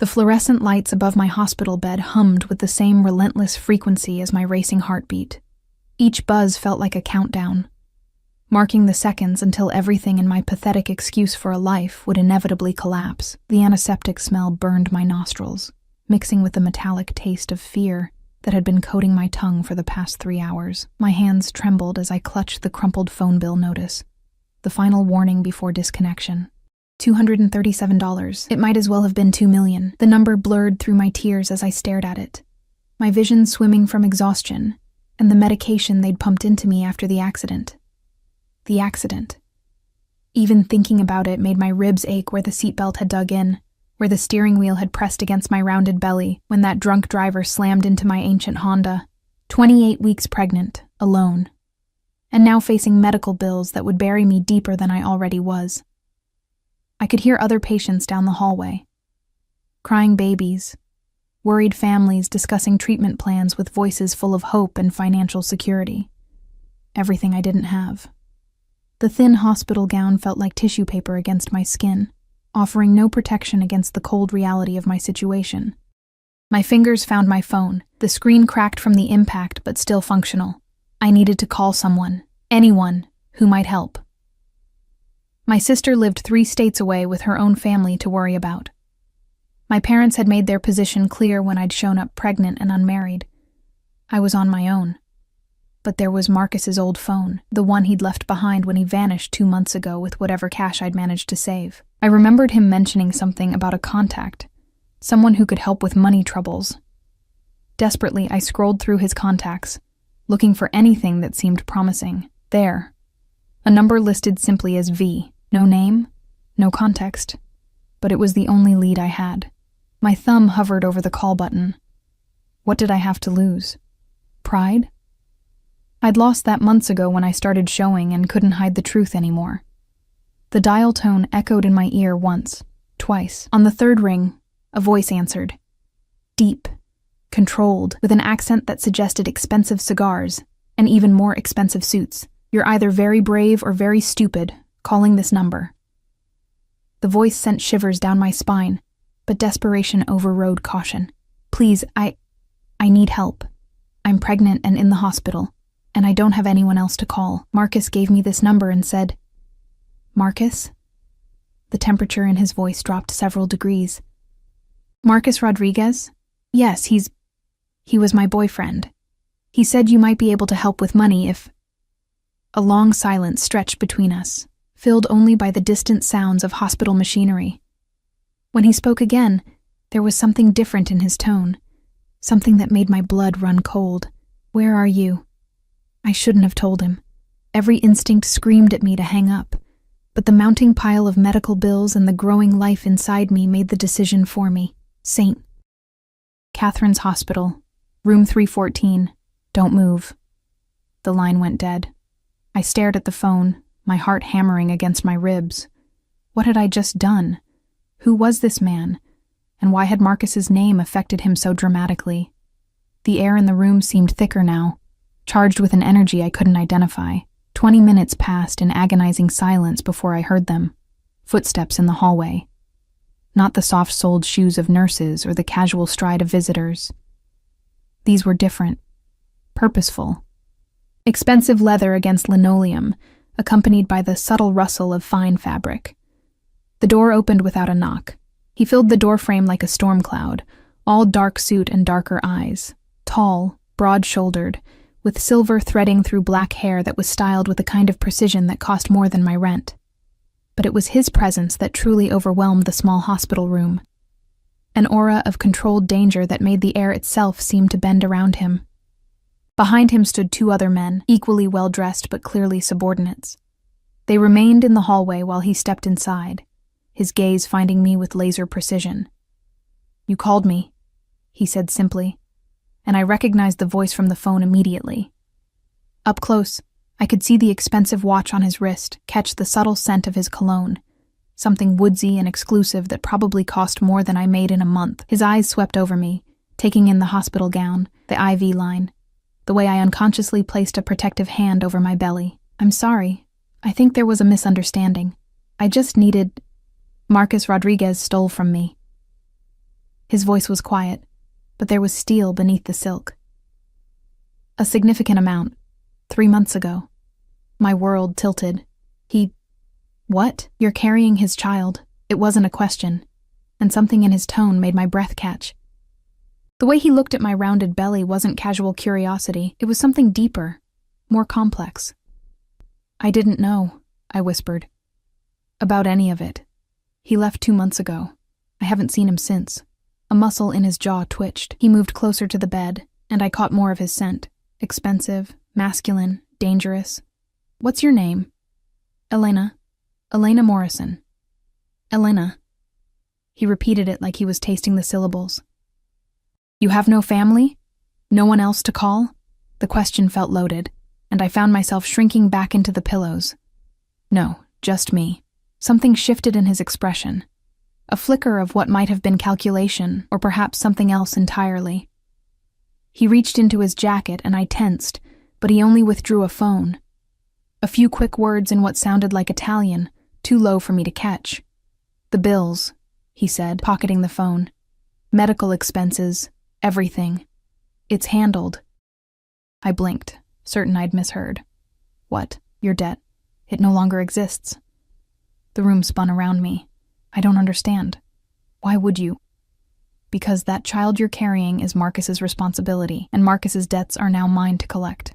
The fluorescent lights above my hospital bed hummed with the same relentless frequency as my racing heartbeat. Each buzz felt like a countdown, marking the seconds until everything in my pathetic excuse for a life would inevitably collapse. The antiseptic smell burned my nostrils, mixing with the metallic taste of fear that had been coating my tongue for the past 3 hours. My hands trembled as I clutched the crumpled phone bill notice, the final warning before disconnection. $237. It might as well have been $2 million. The number blurred through my tears as I stared at it, my vision swimming from exhaustion and the medication they'd pumped into me after the accident. The accident. Even thinking about it made my ribs ache where the seatbelt had dug in, where the steering wheel had pressed against my rounded belly when that drunk driver slammed into my ancient Honda. 28 weeks pregnant, alone, and now facing medical bills that would bury me deeper than I already was. I could hear other patients down the hallway, crying babies, worried families discussing treatment plans with voices full of hope and financial security. Everything I didn't have. The thin hospital gown felt like tissue paper against my skin, offering no protection against the cold reality of my situation. My fingers found my phone, the screen cracked from the impact but still functional. I needed to call someone, anyone, who might help. My sister lived 3 states away with her own family to worry about. My parents had made their position clear when I'd shown up pregnant and unmarried. I was on my own. But there was Marcus's old phone, the one he'd left behind when he vanished 2 months ago with whatever cash I'd managed to save. I remembered him mentioning something about a contact, someone who could help with money troubles. Desperately, I scrolled through his contacts, looking for anything that seemed promising. There. A number listed simply as V. No name, no context. But it was the only lead I had. My thumb hovered over the call button. What did I have to lose? Pride? I'd lost that months ago when I started showing and couldn't hide the truth anymore. The dial tone echoed in my ear once, twice. On the 3rd ring, a voice answered. Deep, controlled, with an accent that suggested expensive cigars and even more expensive suits. You're either very brave or very stupid, calling this number. The voice sent shivers down my spine, but desperation overrode caution. Please, I need help. I'm pregnant and in the hospital, and I don't have anyone else to call. Marcus gave me this number and said, Marcus? The temperature in his voice dropped several degrees. Marcus Rodriguez? Yes, he was my boyfriend. He said you might be able to help with money if... A long silence stretched between us, filled only by the distant sounds of hospital machinery. When he spoke again, there was something different in his tone, something that made my blood run cold. Where are you? I shouldn't have told him. Every instinct screamed at me to hang up, but the mounting pile of medical bills and the growing life inside me made the decision for me. St. Catherine's Hospital, room 314. Don't move. The line went dead. I stared at the phone, my heart hammering against my ribs. What had I just done? Who was this man? And why had Marcus's name affected him so dramatically? The air in the room seemed thicker now, charged with an energy I couldn't identify. 20 minutes passed in agonizing silence before I heard them. Footsteps in the hallway. Not the soft-soled shoes of nurses or the casual stride of visitors. These were different. Purposeful. Expensive leather against linoleum, accompanied by the subtle rustle of fine fabric. The door opened without a knock. He filled the doorframe like a storm cloud, all dark suit and darker eyes. Tall, broad-shouldered, with silver threading through black hair that was styled with a kind of precision that cost more than my rent. But it was his presence that truly overwhelmed the small hospital room. An aura of controlled danger that made the air itself seem to bend around him. Behind him stood 2 other men, equally well-dressed but clearly subordinates. They remained in the hallway while he stepped inside, his gaze finding me with laser precision. You called me, he said simply, and I recognized the voice from the phone immediately. Up close, I could see the expensive watch on his wrist, catch the subtle scent of his cologne, something woodsy and exclusive that probably cost more than I made in a month. His eyes swept over me, taking in the hospital gown, the IV line, the way I unconsciously placed a protective hand over my belly. I'm sorry. I think there was a misunderstanding. I just needed... Marcus Rodriguez stole from me. His voice was quiet, but there was steel beneath the silk. A significant amount. 3 months ago. My world tilted. What? You're carrying his child. It wasn't a question, and something in his tone made my breath catch. The way he looked at my rounded belly wasn't casual curiosity. It was something deeper, more complex. I didn't know, I whispered. About any of it. He left 2 months ago. I haven't seen him since. A muscle in his jaw twitched. He moved closer to the bed, and I caught more of his scent. Expensive, masculine, dangerous. What's your name? Elena. Elena Morrison. Elena. He repeated it like he was tasting the syllables. You have no family? No one else to call? The question felt loaded, and I found myself shrinking back into the pillows. No, just me. Something shifted in his expression. A flicker of what might have been calculation, or perhaps something else entirely. He reached into his jacket and I tensed, but he only withdrew a phone. A few quick words in what sounded like Italian, too low for me to catch. The bills, he said, pocketing the phone. Medical expenses, everything. It's handled. I blinked, certain I'd misheard. What? Your debt? It no longer exists. The room spun around me. I don't understand. Why would you? Because that child you're carrying is Marcus's responsibility, and Marcus's debts are now mine to collect.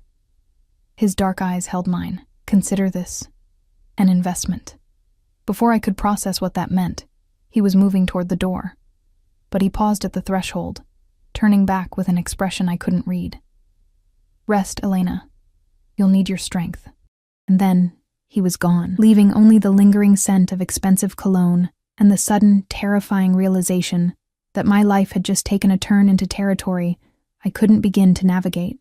His dark eyes held mine. Consider this an investment. Before I could process what that meant, he was moving toward the door. But he paused at the threshold, turning back with an expression I couldn't read. Rest, Elena. You'll need your strength. And then he was gone, leaving only the lingering scent of expensive cologne and the sudden, terrifying realization that my life had just taken a turn into territory I couldn't begin to navigate.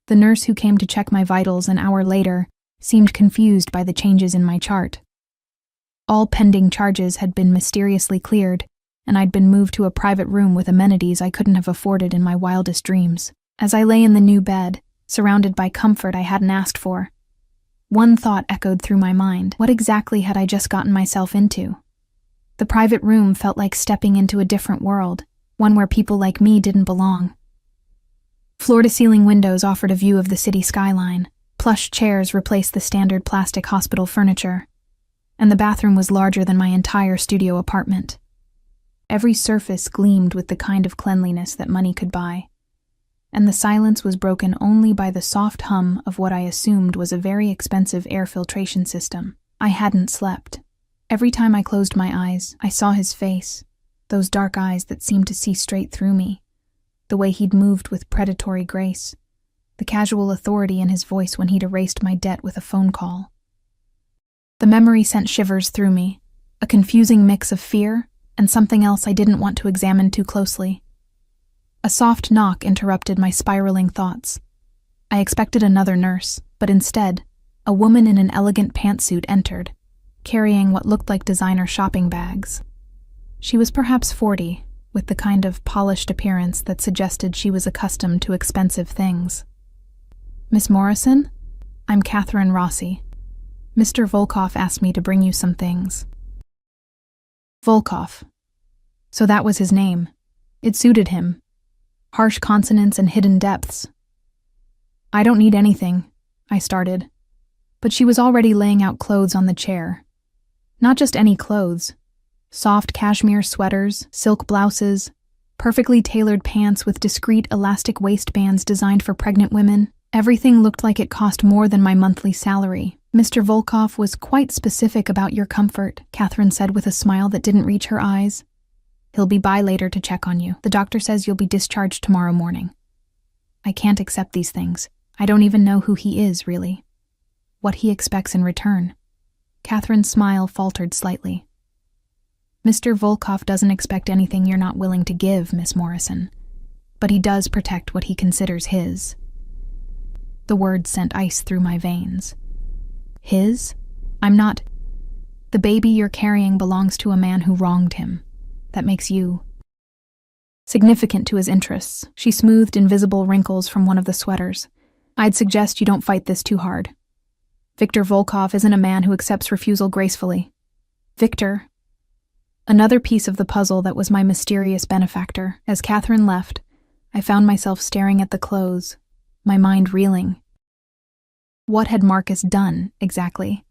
The nurse who came to check my vitals an hour later seemed confused by the changes in my chart. All pending charges had been mysteriously cleared, and I'd been moved to a private room with amenities I couldn't have afforded in my wildest dreams. As I lay in the new bed, surrounded by comfort I hadn't asked for, one thought echoed through my mind. What exactly had I just gotten myself into? The private room felt like stepping into a different world, one where people like me didn't belong. Floor-to-ceiling windows offered a view of the city skyline. Plush chairs replaced the standard plastic hospital furniture, and the bathroom was larger than my entire studio apartment. Every surface gleamed with the kind of cleanliness that money could buy, and the silence was broken only by the soft hum of what I assumed was a very expensive air filtration system. I hadn't slept. Every time I closed my eyes, I saw his face, those dark eyes that seemed to see straight through me, the way he'd moved with predatory grace, the casual authority in his voice when he'd erased my debt with a phone call. The memory sent shivers through me, a confusing mix of fear and something else I didn't want to examine too closely. A soft knock interrupted my spiraling thoughts. I expected another nurse, but instead, a woman in an elegant pantsuit entered, carrying what looked like designer shopping bags. She was perhaps 40, with the kind of polished appearance that suggested she was accustomed to expensive things. Miss Morrison? I'm Catherine Rossi. Mr. Volkov asked me to bring you some things. Volkov. So that was his name. It suited him. Harsh consonants and hidden depths. I don't need anything, I started. But she was already laying out clothes on the chair. Not just any clothes. Soft cashmere sweaters, silk blouses, perfectly tailored pants with discreet elastic waistbands designed for pregnant women. Everything looked like it cost more than my monthly salary. Mr. Volkov was quite specific about your comfort, Catherine said with a smile that didn't reach her eyes. He'll be by later to check on you. The doctor says you'll be discharged tomorrow morning. I can't accept these things. I don't even know who he is, really. What he expects in return. Catherine's smile faltered slightly. Mr. Volkov doesn't expect anything you're not willing to give, Miss Morrison. But he does protect what he considers his. The words sent ice through my veins. His? I'm not. The baby you're carrying belongs to a man who wronged him. That makes you significant to his interests. She smoothed invisible wrinkles from one of the sweaters. I'd suggest you don't fight this too hard. Viktor Volkov isn't a man who accepts refusal gracefully. Victor. Another piece of the puzzle that was my mysterious benefactor. As Catherine left, I found myself staring at the clothes, my mind reeling. What had Marcus done, exactly?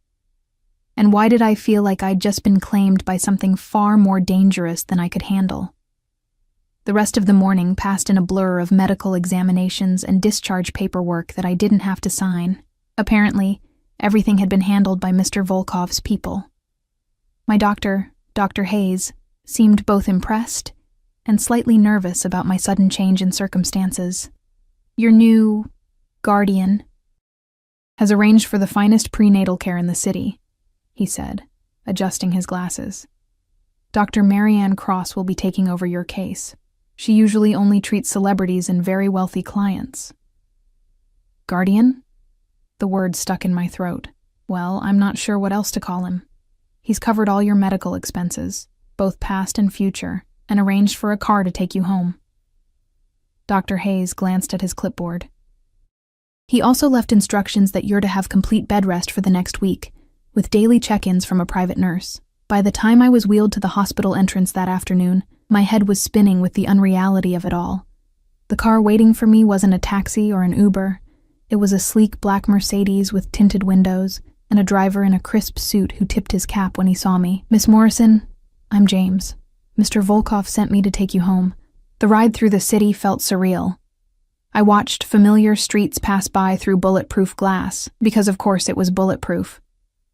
And why did I feel like I'd just been claimed by something far more dangerous than I could handle? The rest of the morning passed in a blur of medical examinations and discharge paperwork that I didn't have to sign. Apparently, everything had been handled by Mr. Volkov's people. My doctor, Dr. Hayes, seemed both impressed and slightly nervous about my sudden change in circumstances. Your new guardian has arranged for the finest prenatal care in the city, he said, adjusting his glasses. Dr. Marianne Cross will be taking over your case. She usually only treats celebrities and very wealthy clients. Guardian? The word stuck in my throat. Well, I'm not sure what else to call him. He's covered all your medical expenses, both past and future, and arranged for a car to take you home. Dr. Hayes glanced at his clipboard. He also left instructions that you're to have complete bed rest for the next week, with daily check-ins from a private nurse. By the time I was wheeled to the hospital entrance that afternoon, my head was spinning with the unreality of it all. The car waiting for me wasn't a taxi or an Uber. It was a sleek black Mercedes with tinted windows and a driver in a crisp suit who tipped his cap when he saw me. Miss Morrison, I'm James. Mr. Volkov sent me to take you home. The ride through the city felt surreal. I watched familiar streets pass by through bulletproof glass, because of course it was bulletproof,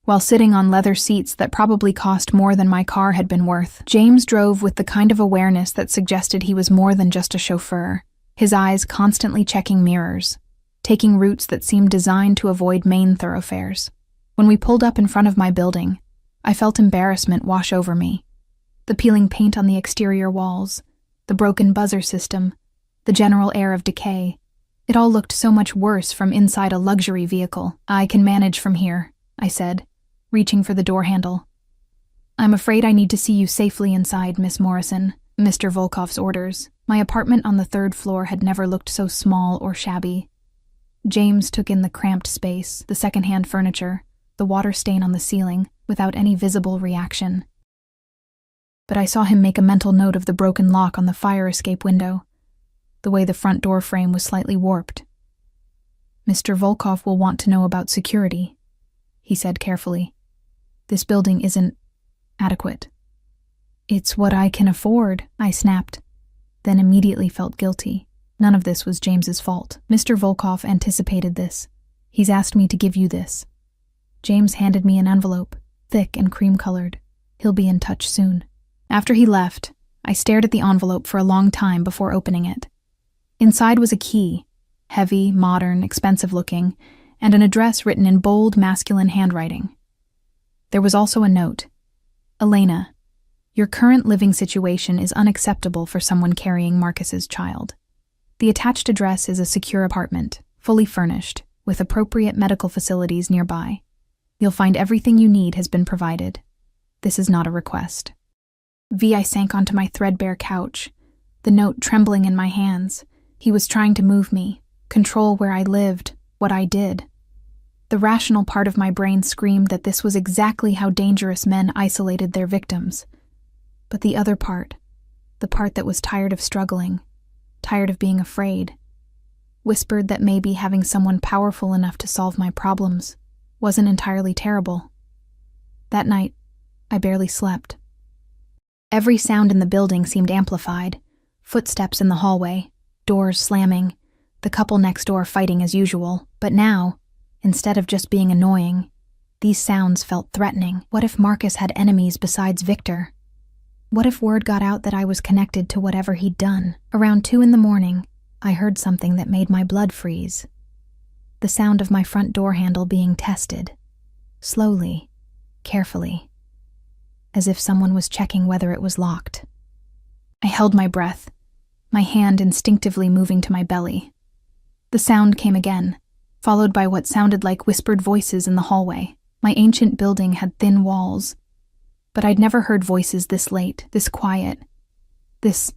while sitting on leather seats that probably cost more than my car had been worth. James drove with the kind of awareness that suggested he was more than just a chauffeur, his eyes constantly checking mirrors, taking routes that seemed designed to avoid main thoroughfares. When we pulled up in front of my building, I felt embarrassment wash over me. The peeling paint on the exterior walls, the broken buzzer system, the general air of decay. It all looked so much worse from inside a luxury vehicle. I can manage from here, I said, reaching for the door handle. I'm afraid I need to see you safely inside, Miss Morrison. Mr. Volkov's orders. My apartment on the 3rd floor had never looked so small or shabby. James took in the cramped space, the second-hand furniture, the water stain on the ceiling, without any visible reaction. But I saw him make a mental note of the broken lock on the fire escape window, the way the front door frame was slightly warped. Mr. Volkov will want to know about security, he said carefully. This building isn't adequate. It's what I can afford, I snapped, then immediately felt guilty. None of this was James's fault. Mr. Volkov anticipated this. He's asked me to give you this. James handed me an envelope, thick and cream-colored. He'll be in touch soon. After he left, I stared at the envelope for a long time before opening it. Inside was a key, heavy, modern, expensive-looking, and an address written in bold, masculine handwriting. There was also a note. Elena, your current living situation is unacceptable for someone carrying Marcus's child. The attached address is a secure apartment, fully furnished, with appropriate medical facilities nearby. You'll find everything you need has been provided. This is not a request. I sank onto my threadbare couch, the note trembling in my hands. He was trying to move me, control where I lived, what I did. The rational part of my brain screamed that this was exactly how dangerous men isolated their victims. But the other part, the part that was tired of struggling, tired of being afraid, whispered that maybe having someone powerful enough to solve my problems wasn't entirely terrible. That night, I barely slept. Every sound in the building seemed amplified. Footsteps in the hallway, doors slamming, the couple next door fighting as usual. But now, instead of just being annoying, these sounds felt threatening. What if Marcus had enemies besides Victor? What if word got out that I was connected to whatever he'd done? Around 2 a.m, I heard something that made my blood freeze. The sound of my front door handle being tested. Slowly, carefully, as if someone was checking whether it was locked. I held my breath, my hand instinctively moving to my belly. The sound came again, followed by what sounded like whispered voices in the hallway. My ancient building had thin walls, but I'd never heard voices this late, this quiet, this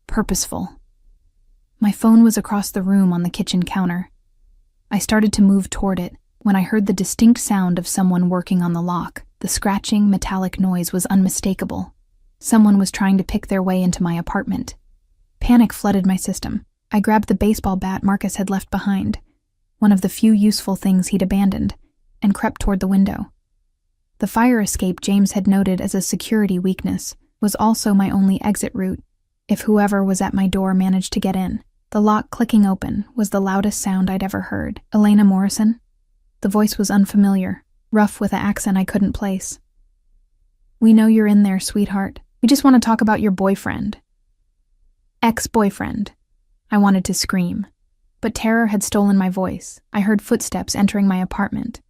purposeful. My phone was across the room on the kitchen counter. I started to move toward it when I heard the distinct sound of someone working on the lock. The scratching, metallic noise was unmistakable. Someone was trying to pick their way into my apartment. Panic flooded my system. I grabbed the baseball bat Marcus had left behind, one of the few useful things he'd abandoned, and crept toward the window. The fire escape James had noted as a security weakness was also my only exit route if whoever was at my door managed to get in. The lock clicking open was the loudest sound I'd ever heard. Elena Morrison? The voice was unfamiliar, rough with an accent I couldn't place. "We know you're in there, sweetheart. We just want to talk about your boyfriend." Ex-boyfriend. I wanted to scream, but terror had stolen my voice. I heard footsteps entering my apartment.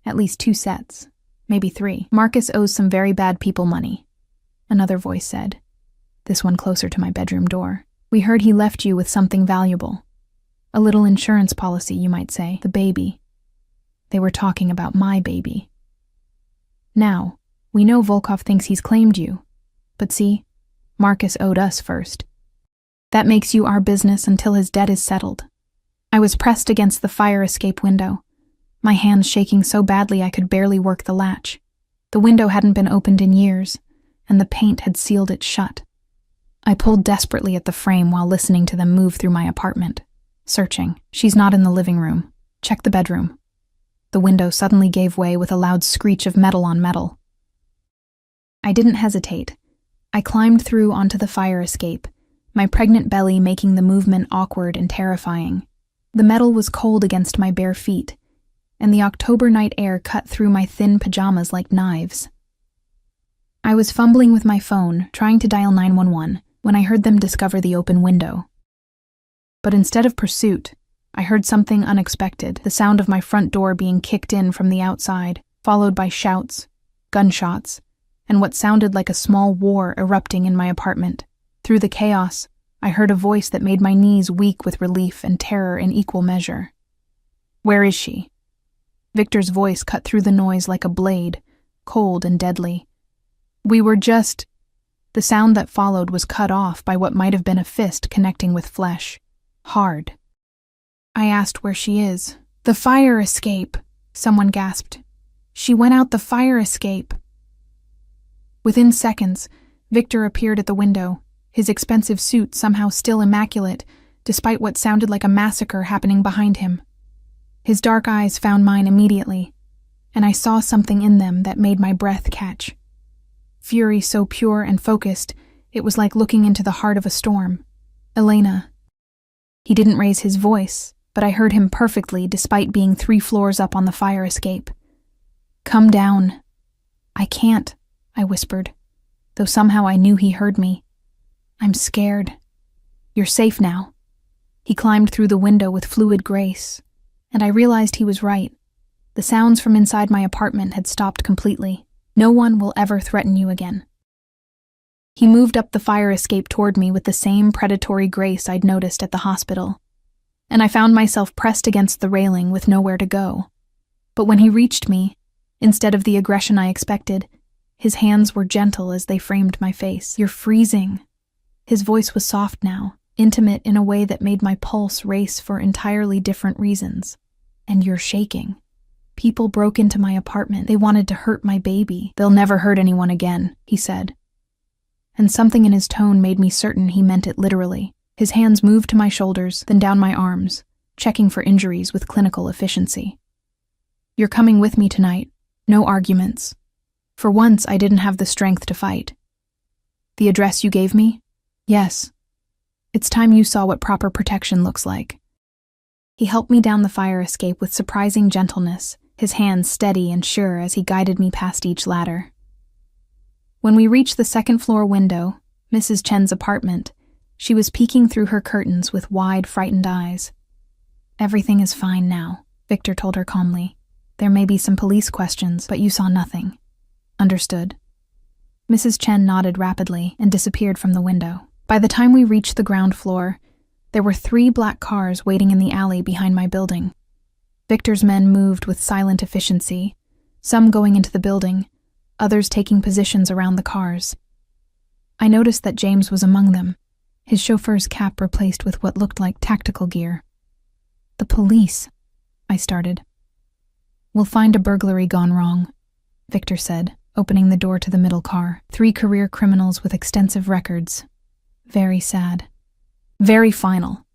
At least 2 sets, maybe 3. "Marcus owes some very bad people money," another voice said, this one closer to my bedroom door. "We heard he left you with something valuable. A little insurance policy, you might say. The baby." They were talking about my baby. "Now, we know Volkov thinks he's claimed you. But see, Marcus owed us first. That makes you our business until his debt is settled." I was pressed against the fire escape window, my hands shaking so badly I could barely work the latch. The window hadn't been opened in years, and the paint had sealed it shut. I pulled desperately at the frame while listening to them move through my apartment. Searching. "She's not in the living room. Check the bedroom." The window suddenly gave way with a loud screech of metal on metal. I didn't hesitate. I climbed through onto the fire escape, my pregnant belly making the movement awkward and terrifying. The metal was cold against my bare feet, and the October night air cut through my thin pajamas like knives. I was fumbling with my phone, trying to dial 911, when I heard them discover the open window. But instead of pursuit, I heard something unexpected, the sound of my front door being kicked in from the outside, followed by shouts, gunshots, and what sounded like a small war erupting in my apartment. Through the chaos, I heard a voice that made my knees weak with relief and terror in equal measure. "Where is she?" Victor's voice cut through the noise like a blade, cold and deadly. "We were just—" The sound that followed was cut off by what might have been a fist connecting with flesh. Hard. I asked where she is. "The fire escape," someone gasped. "She went out the fire escape." Within seconds, Victor appeared at the window, his expensive suit somehow still immaculate, despite what sounded like a massacre happening behind him. His dark eyes found mine immediately, and I saw something in them that made my breath catch. Fury so pure and focused, it was like looking into the heart of a storm. "Elena." He didn't raise his voice, but I heard him perfectly despite being 3 floors up on the fire escape. "Come down." "I can't," I whispered, though somehow I knew he heard me. "I'm scared." "You're safe now." He climbed through the window with fluid grace, and I realized he was right. The sounds from inside my apartment had stopped completely. No one will ever threaten you again. He moved up the fire escape toward me with the same predatory grace I'd noticed at the hospital, and I found myself pressed against the railing with nowhere to go. But when he reached me, instead of the aggression I expected, his hands were gentle as they framed my face. "You're freezing." His voice was soft now, intimate in a way that made my pulse race for entirely different reasons. "And you're shaking. People broke into my apartment. They wanted to hurt my baby." "They'll never hurt anyone again," he said. And something in his tone made me certain he meant it literally. His hands moved to my shoulders, then down my arms, checking for injuries with clinical efficiency. "You're coming with me tonight. No arguments." For once, I didn't have the strength to fight. "The address you gave me?" "Yes. It's time you saw what proper protection looks like." He helped me down the fire escape with surprising gentleness, his hands steady and sure as he guided me past each ladder. When we reached the second-floor window, Mrs. Chen's apartment, she was peeking through her curtains with wide, frightened eyes. "Everything is fine now," Victor told her calmly. "There may be some police questions, but you saw nothing." "Understood." Mrs. Chen nodded rapidly and disappeared from the window. By the time we reached the ground floor, there were 3 black cars waiting in the alley behind my building. Victor's men moved with silent efficiency, some going into the building, others taking positions around the cars. I noticed that James was among them, his chauffeur's cap replaced with what looked like tactical gear. "The police," I started. "We'll find a burglary gone wrong," Victor said, opening the door to the middle car. 3 career criminals with extensive records. Very sad. Very final.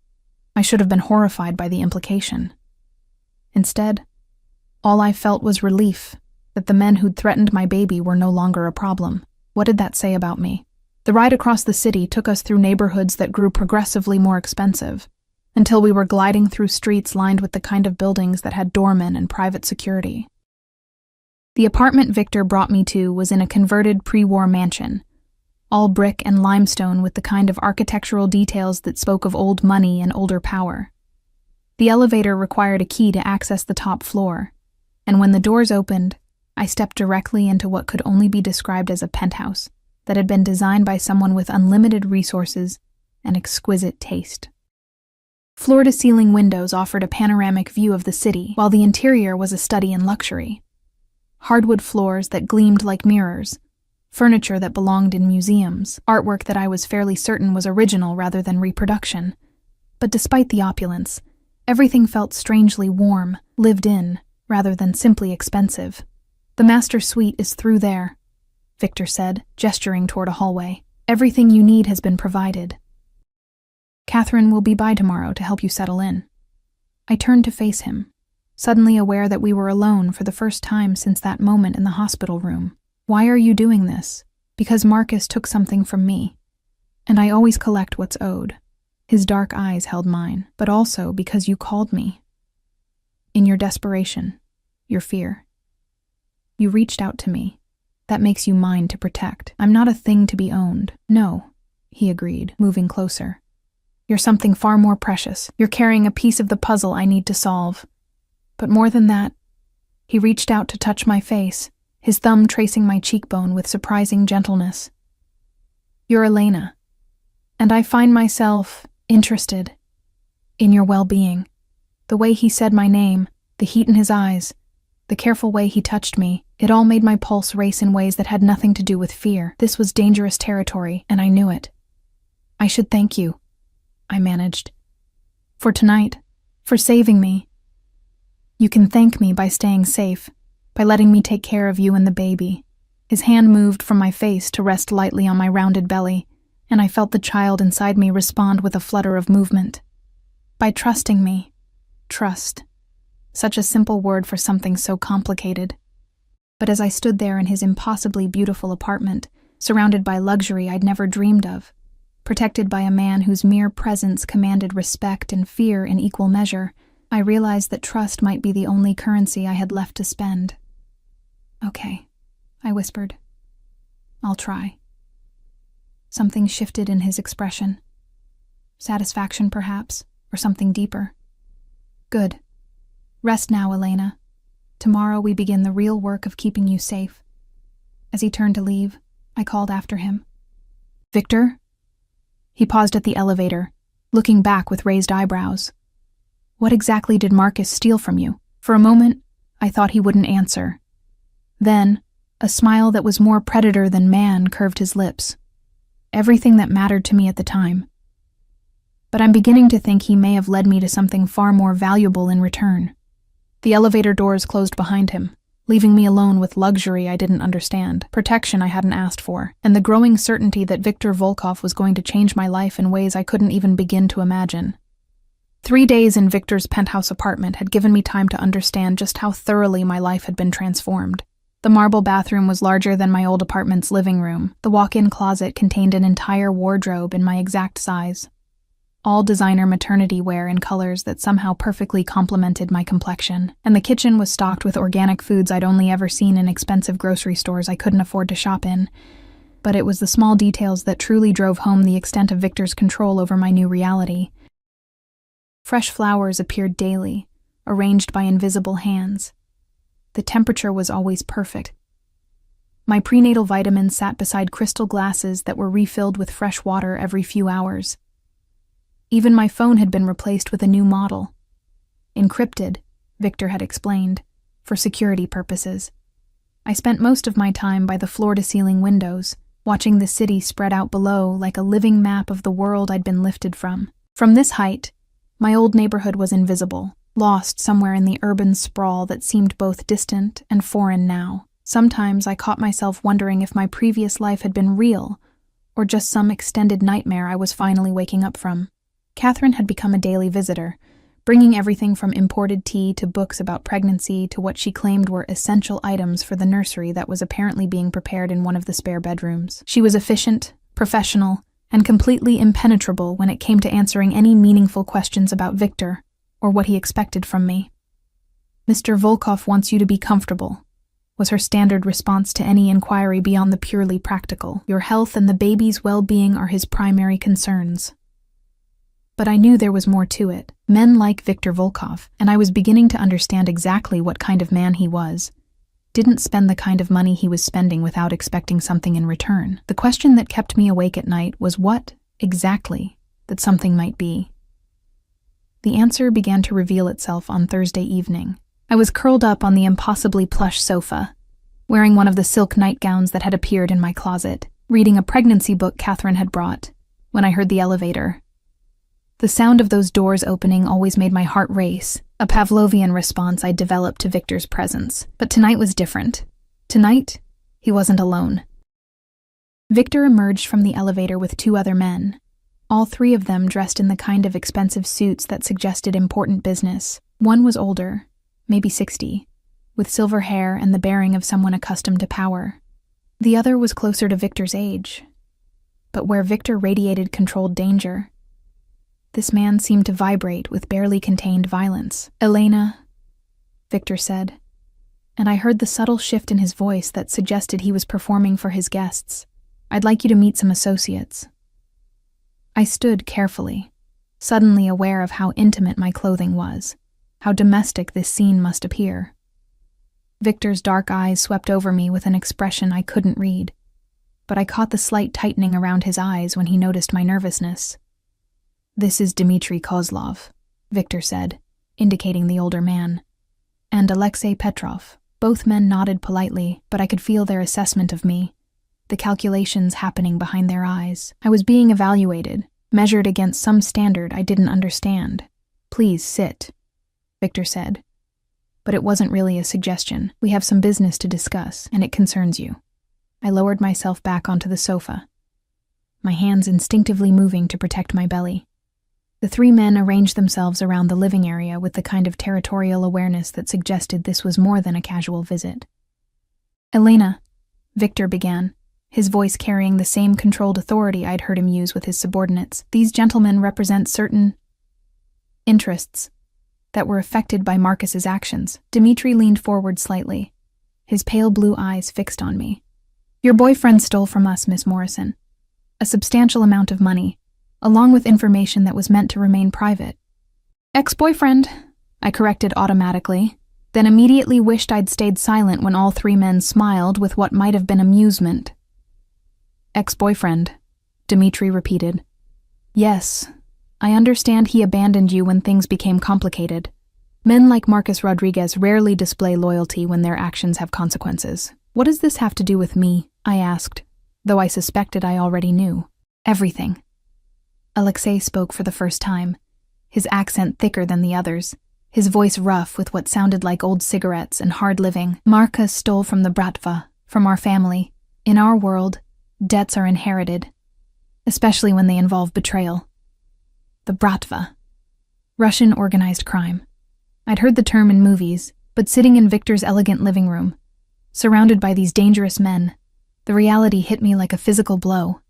I should have been horrified by the implication. Instead, all I felt was relief that the men who'd threatened my baby were no longer a problem. What did that say about me? The ride across the city took us through neighborhoods that grew progressively more expensive, until we were gliding through streets lined with the kind of buildings that had doormen and private security. The apartment Victor brought me to was in a converted pre-war mansion, all brick and limestone with the kind of architectural details that spoke of old money and older power. The elevator required a key to access the top floor, and when the doors opened, I stepped directly into what could only be described as a penthouse that had been designed by someone with unlimited resources and exquisite taste. Floor-to-ceiling windows offered a panoramic view of the city, while the interior was a study in luxury. Hardwood floors that gleamed like mirrors, furniture that belonged in museums, artwork that I was fairly certain was original rather than reproduction. But despite the opulence, everything felt strangely warm, lived in, rather than simply expensive. "The master suite is through there," Victor said, gesturing toward a hallway. "Everything you need has been provided. Catherine will be by tomorrow to help you settle in." I turned to face him, suddenly aware that we were alone for the first time since that moment in the hospital room. "Why are you doing this?" "Because Marcus took something from me, and I always collect what's owed." His dark eyes held mine. "But also because you called me. In your desperation, your fear. You reached out to me. That makes you mine to protect. I'm not a thing to be owned." "No," he agreed, moving closer. "You're something far more precious. You're carrying a piece of the puzzle I need to solve. But more than that," he reached out to touch my face, his thumb tracing my cheekbone with surprising gentleness. "You're Elena, and I find myself interested in your well-being." The way he said my name, the heat in his eyes, the careful way he touched me, it all made my pulse race in ways that had nothing to do with fear. This was dangerous territory, and I knew it. "I should thank you," I managed. "For tonight, for saving me." "You can thank me by staying safe, by letting me take care of you and the baby." His hand moved from my face to rest lightly on my rounded belly, and I felt the child inside me respond with a flutter of movement. "By trusting me." Trust. Such a simple word for something so complicated. But as I stood there in his impossibly beautiful apartment, surrounded by luxury I'd never dreamed of, protected by a man whose mere presence commanded respect and fear in equal measure, I realized that trust might be the only currency I had left to spend. "Okay," I whispered. "I'll try." Something shifted in his expression. Satisfaction, perhaps, or something deeper. "Good. Rest now, Elena. Tomorrow we begin the real work of keeping you safe." As he turned to leave, I called after him. "Victor?" He paused at the elevator, looking back with raised eyebrows. "What exactly did Marcus steal from you?" For a moment, I thought he wouldn't answer. Then, a smile that was more predator than man curved his lips. "Everything that mattered to me at the time. But I'm beginning to think he may have led me to something far more valuable in return." The elevator doors closed behind him, leaving me alone with luxury I didn't understand, protection I hadn't asked for, and the growing certainty that Viktor Volkov was going to change my life in ways I couldn't even begin to imagine. 3 days in Viktor's penthouse apartment had given me time to understand just how thoroughly my life had been transformed. The marble bathroom was larger than my old apartment's living room. The walk-in closet contained an entire wardrobe in my exact size. All designer maternity wear in colors that somehow perfectly complemented my complexion, and the kitchen was stocked with organic foods I'd only ever seen in expensive grocery stores I couldn't afford to shop in. But it was the small details that truly drove home the extent of Viktor's control over my new reality. Fresh flowers appeared daily, arranged by invisible hands. The temperature was always perfect. My prenatal vitamins sat beside crystal glasses that were refilled with fresh water every few hours. Even my phone had been replaced with a new model. Encrypted, Viktor had explained, for security purposes. I spent most of my time by the floor-to-ceiling windows, watching the city spread out below like a living map of the world I'd been lifted from. From this height, my old neighborhood was invisible, lost somewhere in the urban sprawl that seemed both distant and foreign now. Sometimes I caught myself wondering if my previous life had been real, or just some extended nightmare I was finally waking up from. Catherine had become a daily visitor, bringing everything from imported tea to books about pregnancy to what she claimed were essential items for the nursery that was apparently being prepared in one of the spare bedrooms. She was efficient, professional, and completely impenetrable when it came to answering any meaningful questions about Victor or what he expected from me. "Mr. Volkov wants you to be comfortable," was her standard response to any inquiry beyond the purely practical. "Your health and the baby's well-being are his primary concerns." But I knew there was more to it. Men like Victor Volkov, and I was beginning to understand exactly what kind of man he was, didn't spend the kind of money he was spending without expecting something in return. The question that kept me awake at night was what, exactly, that something might be. The answer began to reveal itself on Thursday evening. I was curled up on the impossibly plush sofa, wearing one of the silk nightgowns that had appeared in my closet, reading a pregnancy book Catherine had brought, when I heard the elevator. The sound of those doors opening always made my heart race, a Pavlovian response I'd developed to Victor's presence. But tonight was different. Tonight, he wasn't alone. Victor emerged from the elevator with 2 other men, all 3 of them dressed in the kind of expensive suits that suggested important business. One was older, maybe 60, with silver hair and the bearing of someone accustomed to power. The other was closer to Victor's age, but where Victor radiated controlled danger, this man seemed to vibrate with barely contained violence. "Elena," Victor said, and I heard the subtle shift in his voice that suggested he was performing for his guests. "I'd like you to meet some associates." I stood carefully, suddenly aware of how intimate my clothing was, how domestic this scene must appear. Victor's dark eyes swept over me with an expression I couldn't read, but I caught the slight tightening around his eyes when he noticed my nervousness. "This is Dmitry Kozlov," Victor said, indicating the older man, "and Alexei Petrov." Both men nodded politely, but I could feel their assessment of me, the calculations happening behind their eyes. I was being evaluated, measured against some standard I didn't understand. "Please sit," Victor said. But it wasn't really a suggestion. "We have some business to discuss, and it concerns you." I lowered myself back onto the sofa, my hands instinctively moving to protect my belly. The 3 men arranged themselves around the living area with the kind of territorial awareness that suggested this was more than a casual visit. "Elena," Victor began, his voice carrying the same controlled authority I'd heard him use with his subordinates. "These gentlemen represent certain interests that were affected by Marcus's actions." Dmitry leaned forward slightly, his pale blue eyes fixed on me. "Your boyfriend stole from us, Miss Morrison. A substantial amount of money, along with information that was meant to remain private." "Ex-boyfriend," I corrected automatically, then immediately wished I'd stayed silent when all 3 men smiled with what might have been amusement. "Ex-boyfriend," Dmitry repeated. "Yes, I understand he abandoned you when things became complicated. Men like Marcus Rodriguez rarely display loyalty when their actions have consequences." "What does this have to do with me?" I asked, though I suspected I already knew. "Everything." Alexei spoke for the first time, his accent thicker than the others, his voice rough with what sounded like old cigarettes and hard living. "Marcus stole from the Bratva, from our family. In our world, debts are inherited, especially when they involve betrayal." The Bratva. Russian organized crime. I'd heard the term in movies, but sitting in Victor's elegant living room, surrounded by these dangerous men, the reality hit me like a physical blow.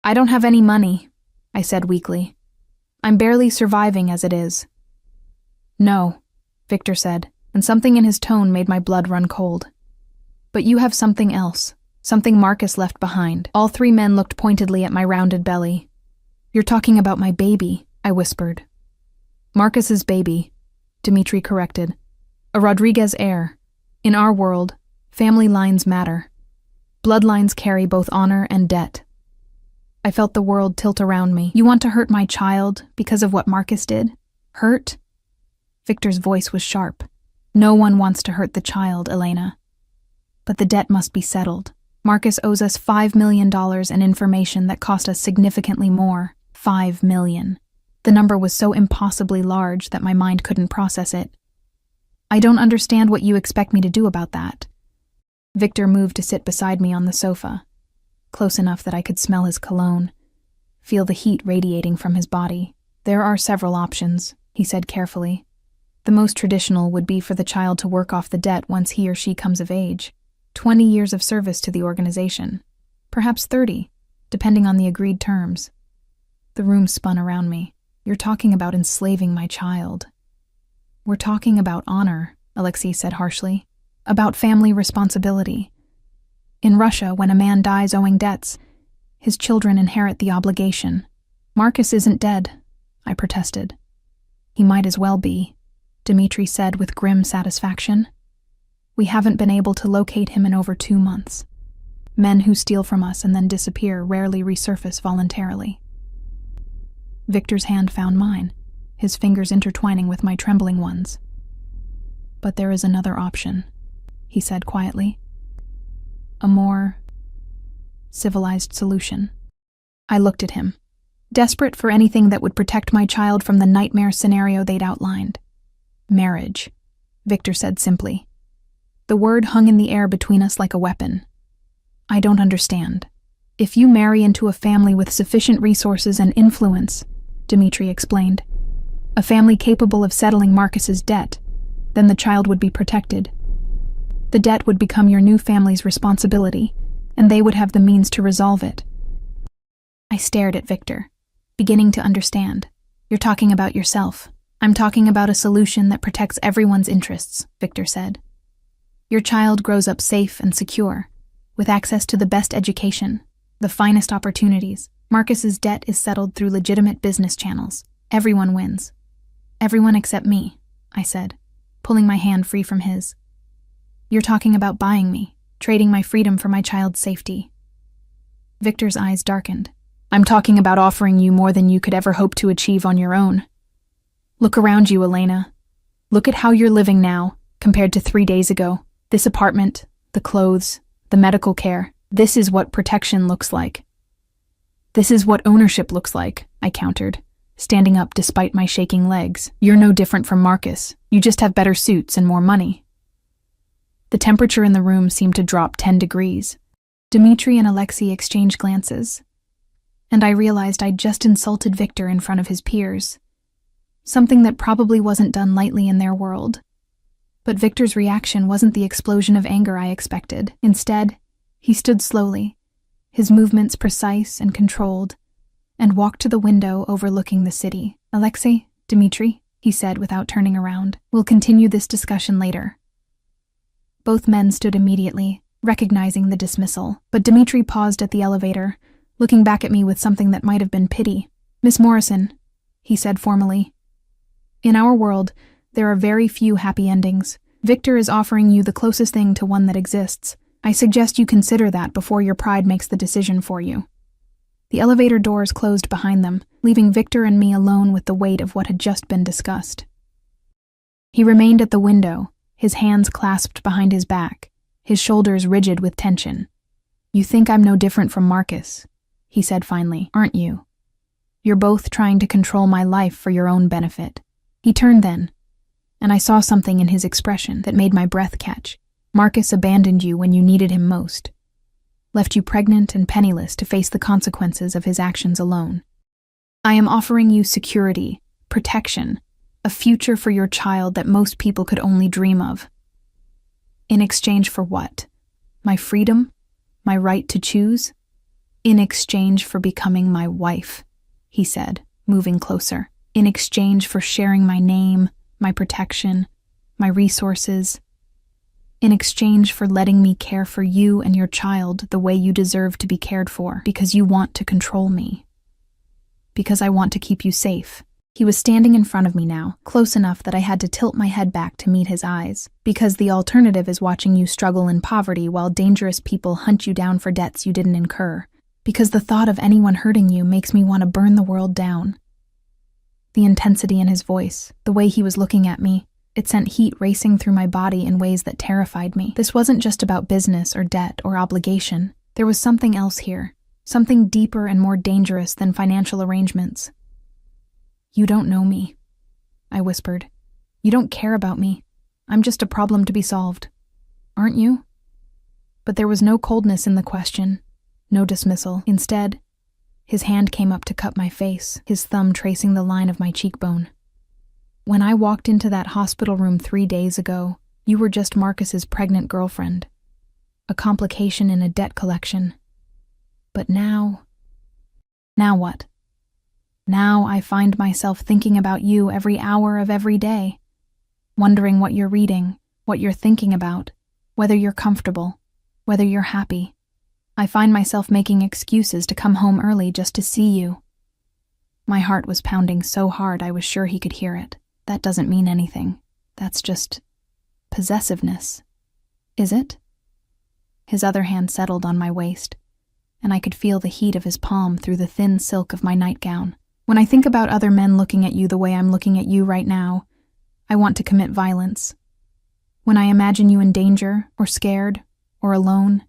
"I don't have any money," I said weakly. "I'm barely surviving as it is." "No," Victor said, and something in his tone made my blood run cold. "But you have something else, something Marcus left behind." All 3 men looked pointedly at my rounded belly. "You're talking about my baby," I whispered. "Marcus's baby," Dmitry corrected. "A Rodriguez heir. In our world, family lines matter. Bloodlines carry both honor and debt." I felt the world tilt around me. "You want to hurt my child because of what Marcus did? Hurt?" Victor's voice was sharp. "No one wants to hurt the child, Elena. But the debt must be settled. Marcus owes us $5 million and information that cost us significantly more. $5 million. The number was so impossibly large that my mind couldn't process it. "I don't understand what you expect me to do about that." Victor moved to sit beside me on the sofa, close enough that I could smell his cologne, feel the heat radiating from his body. There are several options, he said carefully. The most traditional would be for the child to work off the debt once he or she comes of age. 20 years of service to the organization. Perhaps 30, depending on the agreed terms. The room spun around me. You're talking about enslaving my child. We're talking about honor, Alexei said harshly. About family responsibility. In Russia, when a man dies owing debts, his children inherit the obligation. Marcus isn't dead, I protested. He might as well be, Dmitri said with grim satisfaction. We haven't been able to locate him in over 2 months. Men who steal from us and then disappear rarely resurface voluntarily. Victor's hand found mine, his fingers intertwining with my trembling ones. But there is another option, he said quietly. A more civilized solution. I looked at him, desperate for anything that would protect my child from the nightmare scenario they'd outlined. Marriage, Victor said simply. The word hung in the air between us like a weapon. I don't understand. If you marry into a family with sufficient resources and influence, Dmitri explained, a family capable of settling Marcus's debt, then the child would be protected. The debt would become your new family's responsibility, and they would have the means to resolve it. I stared at Victor, beginning to understand. You're talking about yourself. I'm talking about a solution that protects everyone's interests, Victor said. Your child grows up safe and secure, with access to the best education, the finest opportunities. Marcus's debt is settled through legitimate business channels. Everyone wins. Everyone except me, I said, pulling my hand free from his. You're talking about buying me, trading my freedom for my child's safety. Victor's eyes darkened. I'm talking about offering you more than you could ever hope to achieve on your own. Look around you, Elena. Look at how you're living now, compared to 3 days ago. This apartment, the clothes, the medical care. This is what protection looks like. This is what ownership looks like, I countered, standing up despite my shaking legs. You're no different from Marcus. You just have better suits and more money. The temperature in the room seemed to drop 10 degrees. Dmitri and Alexei exchanged glances, and I realized I'd just insulted Victor in front of his peers, something that probably wasn't done lightly in their world. But Victor's reaction wasn't the explosion of anger I expected. Instead, he stood slowly, his movements precise and controlled, and walked to the window overlooking the city. Alexei, Dmitri, he said without turning around, we'll continue this discussion later. Both men stood immediately, recognizing the dismissal, but Dmitri paused at the elevator, looking back at me with something that might have been pity. Miss Morrison, he said formally, in our world, there are very few happy endings. Victor is offering you the closest thing to one that exists. I suggest you consider that before your pride makes the decision for you. The elevator doors closed behind them, leaving Victor and me alone with the weight of what had just been discussed. He remained at the window, his hands clasped behind his back, his shoulders rigid with tension. You think I'm no different from Marcus, he said finally, aren't you? You're both trying to control my life for your own benefit. He turned then, and I saw something in his expression that made my breath catch. Marcus abandoned you when you needed him most, left you pregnant and penniless to face the consequences of his actions alone. I am offering you security, protection, a future for your child that most people could only dream of. In exchange for what? My freedom? My right to choose? In exchange for becoming my wife, he said, moving closer. In exchange for sharing my name, my protection, my resources. In exchange for letting me care for you and your child the way you deserve to be cared for, because you want to control me. Because I want to keep you safe. He was standing in front of me now, close enough that I had to tilt my head back to meet his eyes. Because the alternative is watching you struggle in poverty while dangerous people hunt you down for debts you didn't incur. Because the thought of anyone hurting you makes me want to burn the world down. The intensity in his voice, the way he was looking at me, it sent heat racing through my body in ways that terrified me. This wasn't just about business or debt or obligation. There was something else here, something deeper and more dangerous than financial arrangements. You don't know me, I whispered. You don't care about me. I'm just a problem to be solved. Aren't you? But there was no coldness in the question, no dismissal. Instead, his hand came up to cup my face, his thumb tracing the line of my cheekbone. When I walked into that hospital room 3 days ago, you were just Marcus's pregnant girlfriend. A complication in a debt collection. But now what? Now I find myself thinking about you every hour of every day, wondering what you're reading, what you're thinking about, whether you're comfortable, whether you're happy. I find myself making excuses to come home early just to see you. My heart was pounding so hard I was sure he could hear it. That doesn't mean anything. That's just possessiveness. Is it? His other hand settled on my waist, and I could feel the heat of his palm through the thin silk of my nightgown. When I think about other men looking at you the way I'm looking at you right now, I want to commit violence. When I imagine you in danger, or scared, or alone,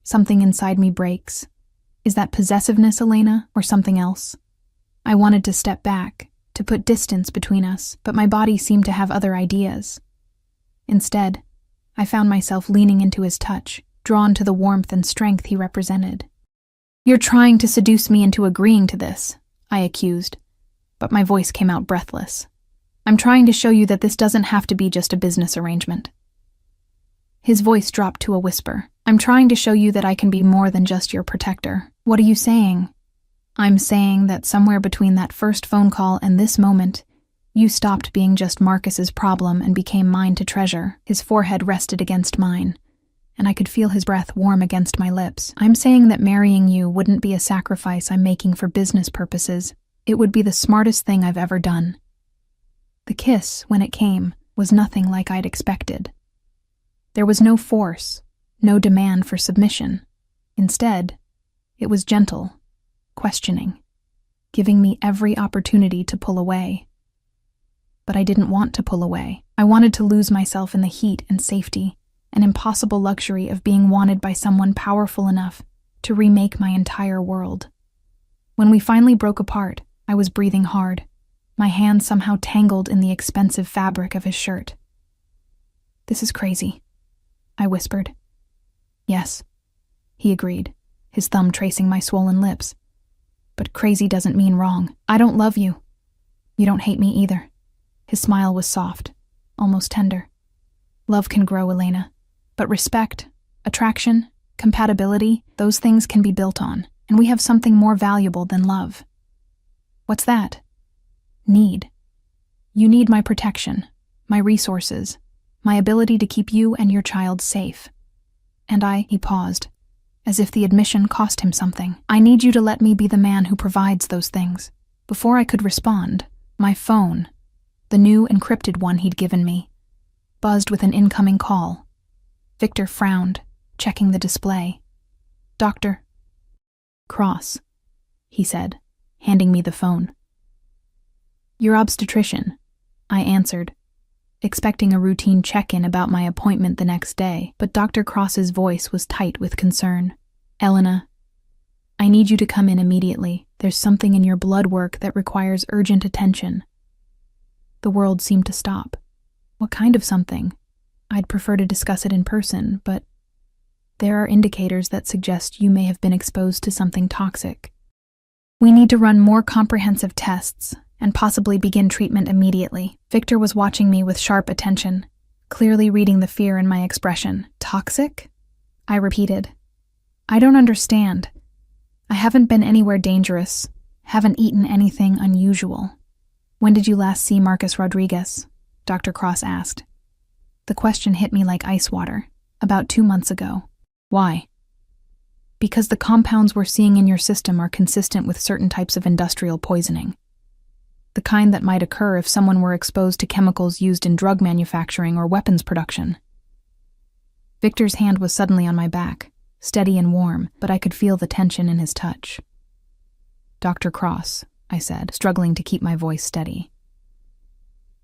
something inside me breaks. Is that possessiveness, Elena, or something else? I wanted to step back, to put distance between us, but my body seemed to have other ideas. Instead, I found myself leaning into his touch, drawn to the warmth and strength he represented. "You're trying to seduce me into agreeing to this," I accused, but my voice came out breathless. "I'm trying to show you that this doesn't have to be just a business arrangement." His voice dropped to a whisper. "I'm trying to show you that I can be more than just your protector." "What are you saying?" "I'm saying that somewhere between that first phone call and this moment, you stopped being just Marcus's problem and became mine to treasure." His forehead rested against mine, and I could feel his breath warm against my lips. "I'm saying that marrying you wouldn't be a sacrifice I'm making for business purposes. It would be the smartest thing I've ever done." The kiss, when it came, was nothing like I'd expected. There was no force, no demand for submission. Instead, it was gentle, questioning, giving me every opportunity to pull away. But I didn't want to pull away. I wanted to lose myself in the heat and safety, an impossible luxury of being wanted by someone powerful enough to remake my entire world. When we finally broke apart, I was breathing hard, my hands somehow tangled in the expensive fabric of his shirt. "This is crazy," I whispered. "Yes," he agreed, his thumb tracing my swollen lips. "But crazy doesn't mean wrong. I don't love you. You don't hate me either." His smile was soft, almost tender. "Love can grow, Elena, but respect, attraction, compatibility, those things can be built on, and we have something more valuable than love." "What's that?" "Need. You need my protection, my resources, my ability to keep you and your child safe. And he paused, as if the admission cost him something. "I need you to let me be the man who provides those things." Before I could respond, my phone, the new encrypted one he'd given me, buzzed with an incoming call. Victor frowned, checking the display. "Dr. Cross," he said, handing me the phone. "Your obstetrician," I answered, expecting a routine check-in about my appointment the next day, but Dr. Cross's voice was tight with concern. "Elena, I need you to come in immediately. There's something in your blood work that requires urgent attention." The world seemed to stop. "What kind of something?" "I'd prefer to discuss it in person, but there are indicators that suggest you may have been exposed to something toxic. We need to run more comprehensive tests and possibly begin treatment immediately." Victor was watching me with sharp attention, clearly reading the fear in my expression. "Toxic?" I repeated. "I don't understand. I haven't been anywhere dangerous, haven't eaten anything unusual." "When did you last see Marcus Rodriguez?" Dr. Cross asked. The question hit me like ice water. "About 2 months ago." "Why?" "Because the compounds we're seeing in your system are consistent with certain types of industrial poisoning. The kind that might occur if someone were exposed to chemicals used in drug manufacturing or weapons production." Victor's hand was suddenly on my back, steady and warm, but I could feel the tension in his touch. "Dr. Cross," I said, struggling to keep my voice steady.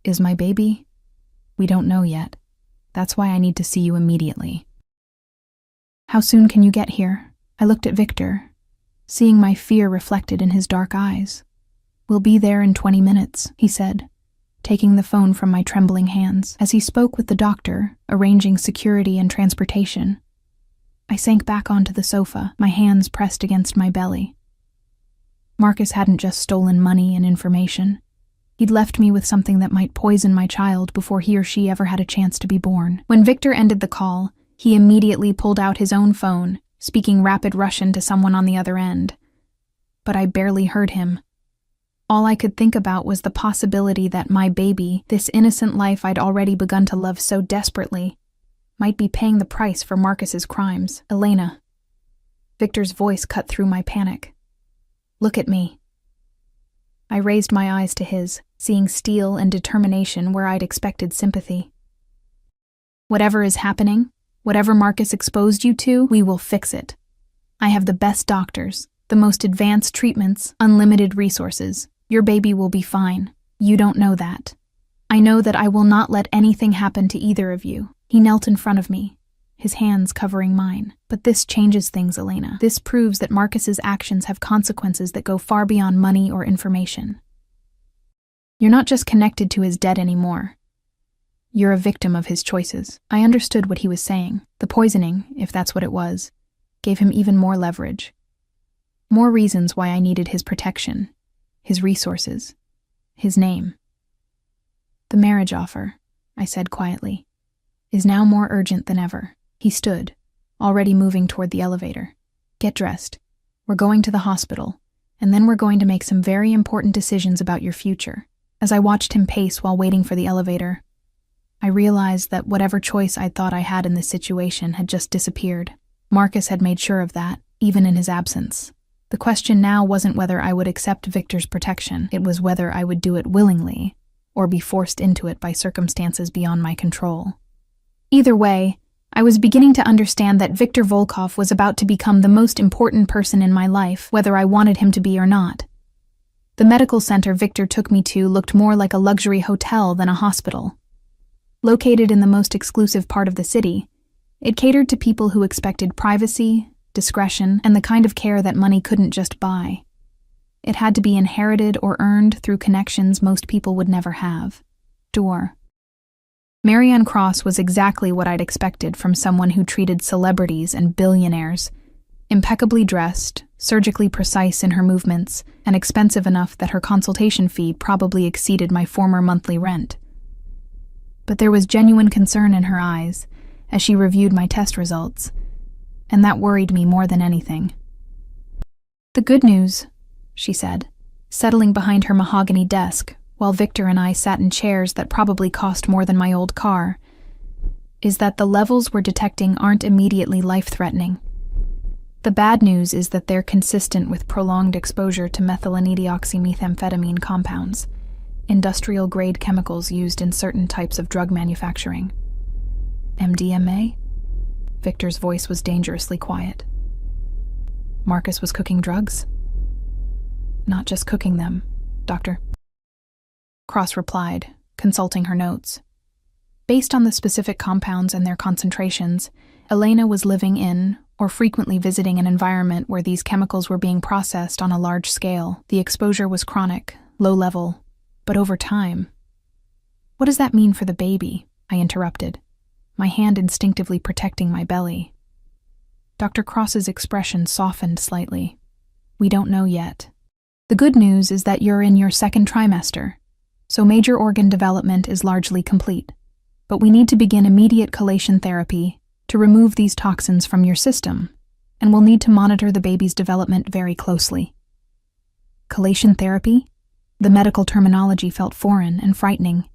"Is my baby? We don't know yet. That's why I need to see you immediately." "How soon can you get here?" I looked at Victor, seeing my fear reflected in his dark eyes. "We'll be there in 20 minutes, he said, taking the phone from my trembling hands. As he spoke with the doctor, arranging security and transportation, I sank back onto the sofa, my hands pressed against my belly. Marcus hadn't just stolen money and information. He'd left me with something that might poison my child before he or she ever had a chance to be born. When Victor ended the call, he immediately pulled out his own phone, speaking rapid Russian to someone on the other end. But I barely heard him. All I could think about was the possibility that my baby, this innocent life I'd already begun to love so desperately, might be paying the price for Marcus's crimes. Elena. Victor's voice cut through my panic. Look at me. I raised my eyes to his, seeing steel and determination where I'd expected sympathy. Whatever is happening, whatever Marcus exposed you to, we will fix it. I have the best doctors, the most advanced treatments, unlimited resources. Your baby will be fine. You don't know that. I know that I will not let anything happen to either of you. He knelt in front of me, his hands covering mine. But this changes things, Elena. This proves that Marcus's actions have consequences that go far beyond money or information. You're not just connected to his debt anymore. You're a victim of his choices. I understood what he was saying. The poisoning, if that's what it was, gave him even more leverage. More reasons why I needed his protection, his resources, his name. The marriage offer, I said quietly, is now more urgent than ever. He stood, already moving toward the elevator. Get dressed. We're going to the hospital, and then we're going to make some very important decisions about your future. As I watched him pace while waiting for the elevator, I realized that whatever choice I thought I had in this situation had just disappeared. Marcus had made sure of that, even in his absence. The question now wasn't whether I would accept Victor's protection. It was whether I would do it willingly, or be forced into it by circumstances beyond my control. Either way, I was beginning to understand that Viktor Volkov was about to become the most important person in my life, whether I wanted him to be or not. The medical center Victor took me to looked more like a luxury hotel than a hospital. Located in the most exclusive part of the city, it catered to people who expected privacy, discretion, and the kind of care that money couldn't just buy. It had to be inherited or earned through connections most people would never have. Door. Marianne Cross was exactly what I'd expected from someone who treated celebrities and billionaires. Impeccably dressed, surgically precise in her movements, and expensive enough that her consultation fee probably exceeded my former monthly rent. But there was genuine concern in her eyes as she reviewed my test results, and that worried me more than anything. The good news, she said, settling behind her mahogany desk, while Victor and I sat in chairs that probably cost more than my old car, is that the levels we're detecting aren't immediately life-threatening. The bad news is that they're consistent with prolonged exposure to methylenedioxymethamphetamine compounds, industrial-grade chemicals used in certain types of drug manufacturing. MDMA? Victor's voice was dangerously quiet. Marcus was cooking drugs? Not just cooking them, Doctor. Cross replied, consulting her notes. Based on the specific compounds and their concentrations, Elena was living in, or frequently visiting an environment where these chemicals were being processed on a large scale. The exposure was chronic, low level, but over time. What does that mean for the baby? I interrupted, my hand instinctively protecting my belly. Dr. Cross's expression softened slightly. We don't know yet. The good news is that you're in your second trimester, so major organ development is largely complete. But we need to begin immediate chelation therapy to remove these toxins from your system, and we'll need to monitor the baby's development very closely. Chelation therapy? The medical terminology felt foreign and frightening.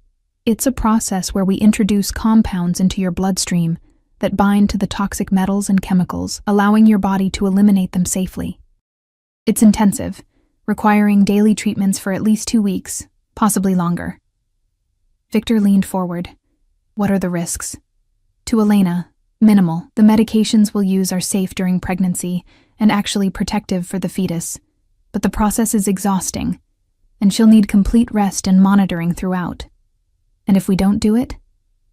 It's a process where we introduce compounds into your bloodstream that bind to the toxic metals and chemicals, allowing your body to eliminate them safely. It's intensive, requiring daily treatments for at least 2 weeks, possibly longer. Victor leaned forward. What are the risks? To Elena, minimal. The medications we'll use are safe during pregnancy and actually protective for the fetus, but the process is exhausting, and she'll need complete rest and monitoring throughout. And if we don't do it?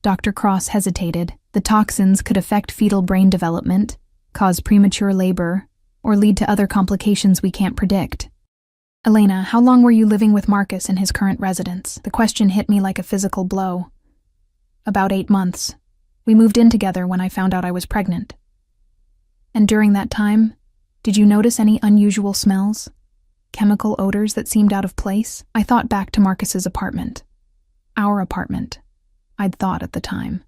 Dr. Cross hesitated. The toxins could affect fetal brain development, cause premature labor, or lead to other complications we can't predict. Elena, how long were you living with Marcus in his current residence? The question hit me like a physical blow. About 8 months. We moved in together when I found out I was pregnant. And during that time, did you notice any unusual smells? Chemical odors that seemed out of place? I thought back to Marcus's apartment. Our apartment, I'd thought at the time.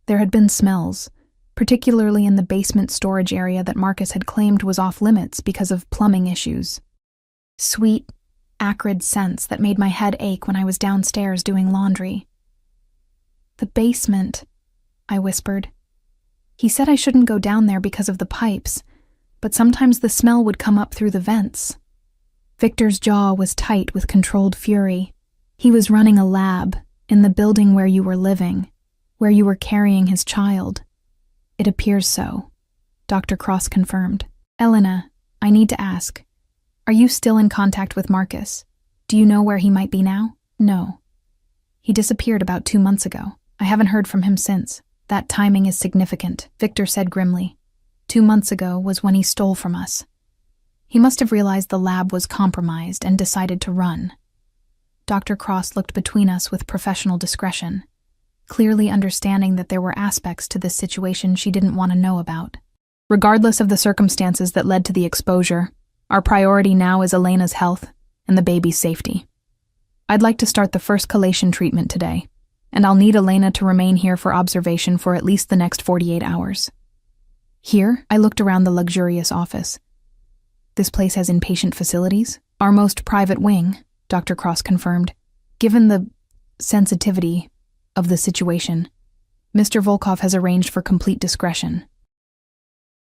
There had been smells, particularly in the basement storage area that Marcus had claimed was off limits because of plumbing issues. Sweet, acrid scents that made my head ache when I was downstairs doing laundry. The basement, I whispered. He said I shouldn't go down there because of the pipes, but sometimes the smell would come up through the vents. Victor's jaw was tight with controlled fury. He was running a lab in the building where you were living, where you were carrying his child. It appears so, Dr. Cross confirmed. Elena, I need to ask, are you still in contact with Marcus? Do you know where he might be now? No. He disappeared about 2 months ago. I haven't heard from him since. That timing is significant, Victor said grimly. 2 months ago was when he stole from us. He must have realized the lab was compromised and decided to run. Dr. Cross looked between us with professional discretion, clearly understanding that there were aspects to this situation she didn't want to know about. Regardless of the circumstances that led to the exposure, our priority now is Elena's health and the baby's safety. I'd like to start the first chelation treatment today, and I'll need Elena to remain here for observation for at least the next 48 hours. Here, I looked around the luxurious office. This place has inpatient facilities? Our most private wing, Dr. Cross confirmed. Given the sensitivity of the situation, Mr. Volkov has arranged for complete discretion.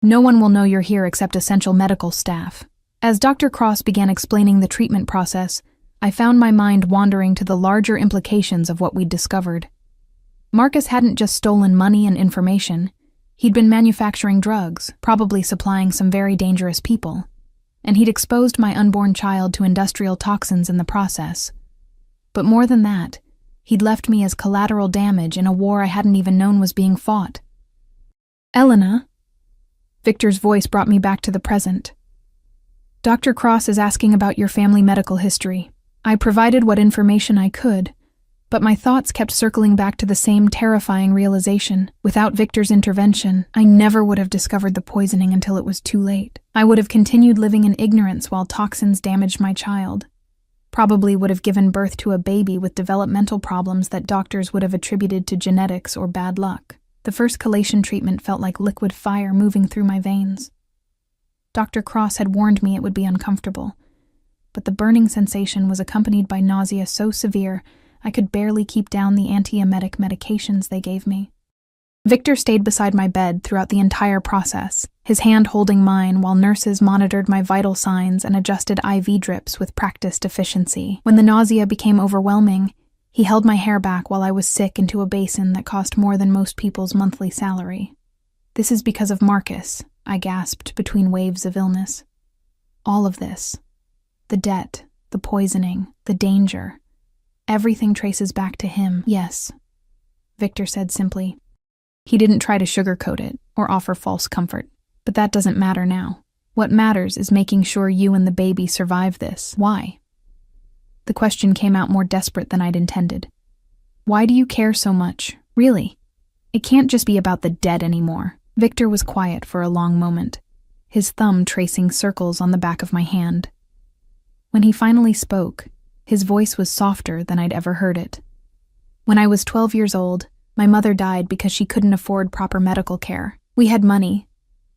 No one will know you're here except essential medical staff. As Dr. Cross began explaining the treatment process, I found my mind wandering to the larger implications of what we'd discovered. Marcus hadn't just stolen money and information. He'd been manufacturing drugs, probably supplying some very dangerous people. And he'd exposed my unborn child to industrial toxins in the process. But more than that, he'd left me as collateral damage in a war I hadn't even known was being fought. Elena? Victor's voice brought me back to the present. Dr. Cross is asking about your family medical history. I provided what information I could, but my thoughts kept circling back to the same terrifying realization. Without Victor's intervention, I never would have discovered the poisoning until it was too late. I would have continued living in ignorance while toxins damaged my child. Probably would have given birth to a baby with developmental problems that doctors would have attributed to genetics or bad luck. The first chelation treatment felt like liquid fire moving through my veins. Dr. Cross had warned me it would be uncomfortable, but the burning sensation was accompanied by nausea so severe I could barely keep down the antiemetic medications they gave me. Victor stayed beside my bed throughout the entire process, his hand holding mine while nurses monitored my vital signs and adjusted IV drips with practiced efficiency. When the nausea became overwhelming, he held my hair back while I was sick into a basin that cost more than most people's monthly salary. This is because of Marcus, I gasped between waves of illness. All of this, the debt, the poisoning, the danger, everything traces back to him. Yes, Victor said simply. He didn't try to sugarcoat it or offer false comfort, but that doesn't matter now. What matters is making sure you and the baby survive this. Why? The question came out more desperate than I'd intended. Why do you care so much? Really? It can't just be about the dead anymore. Victor was quiet for a long moment, his thumb tracing circles on the back of my hand. When he finally spoke, his voice was softer than I'd ever heard it. When I was 12 years old, my mother died because she couldn't afford proper medical care. We had money.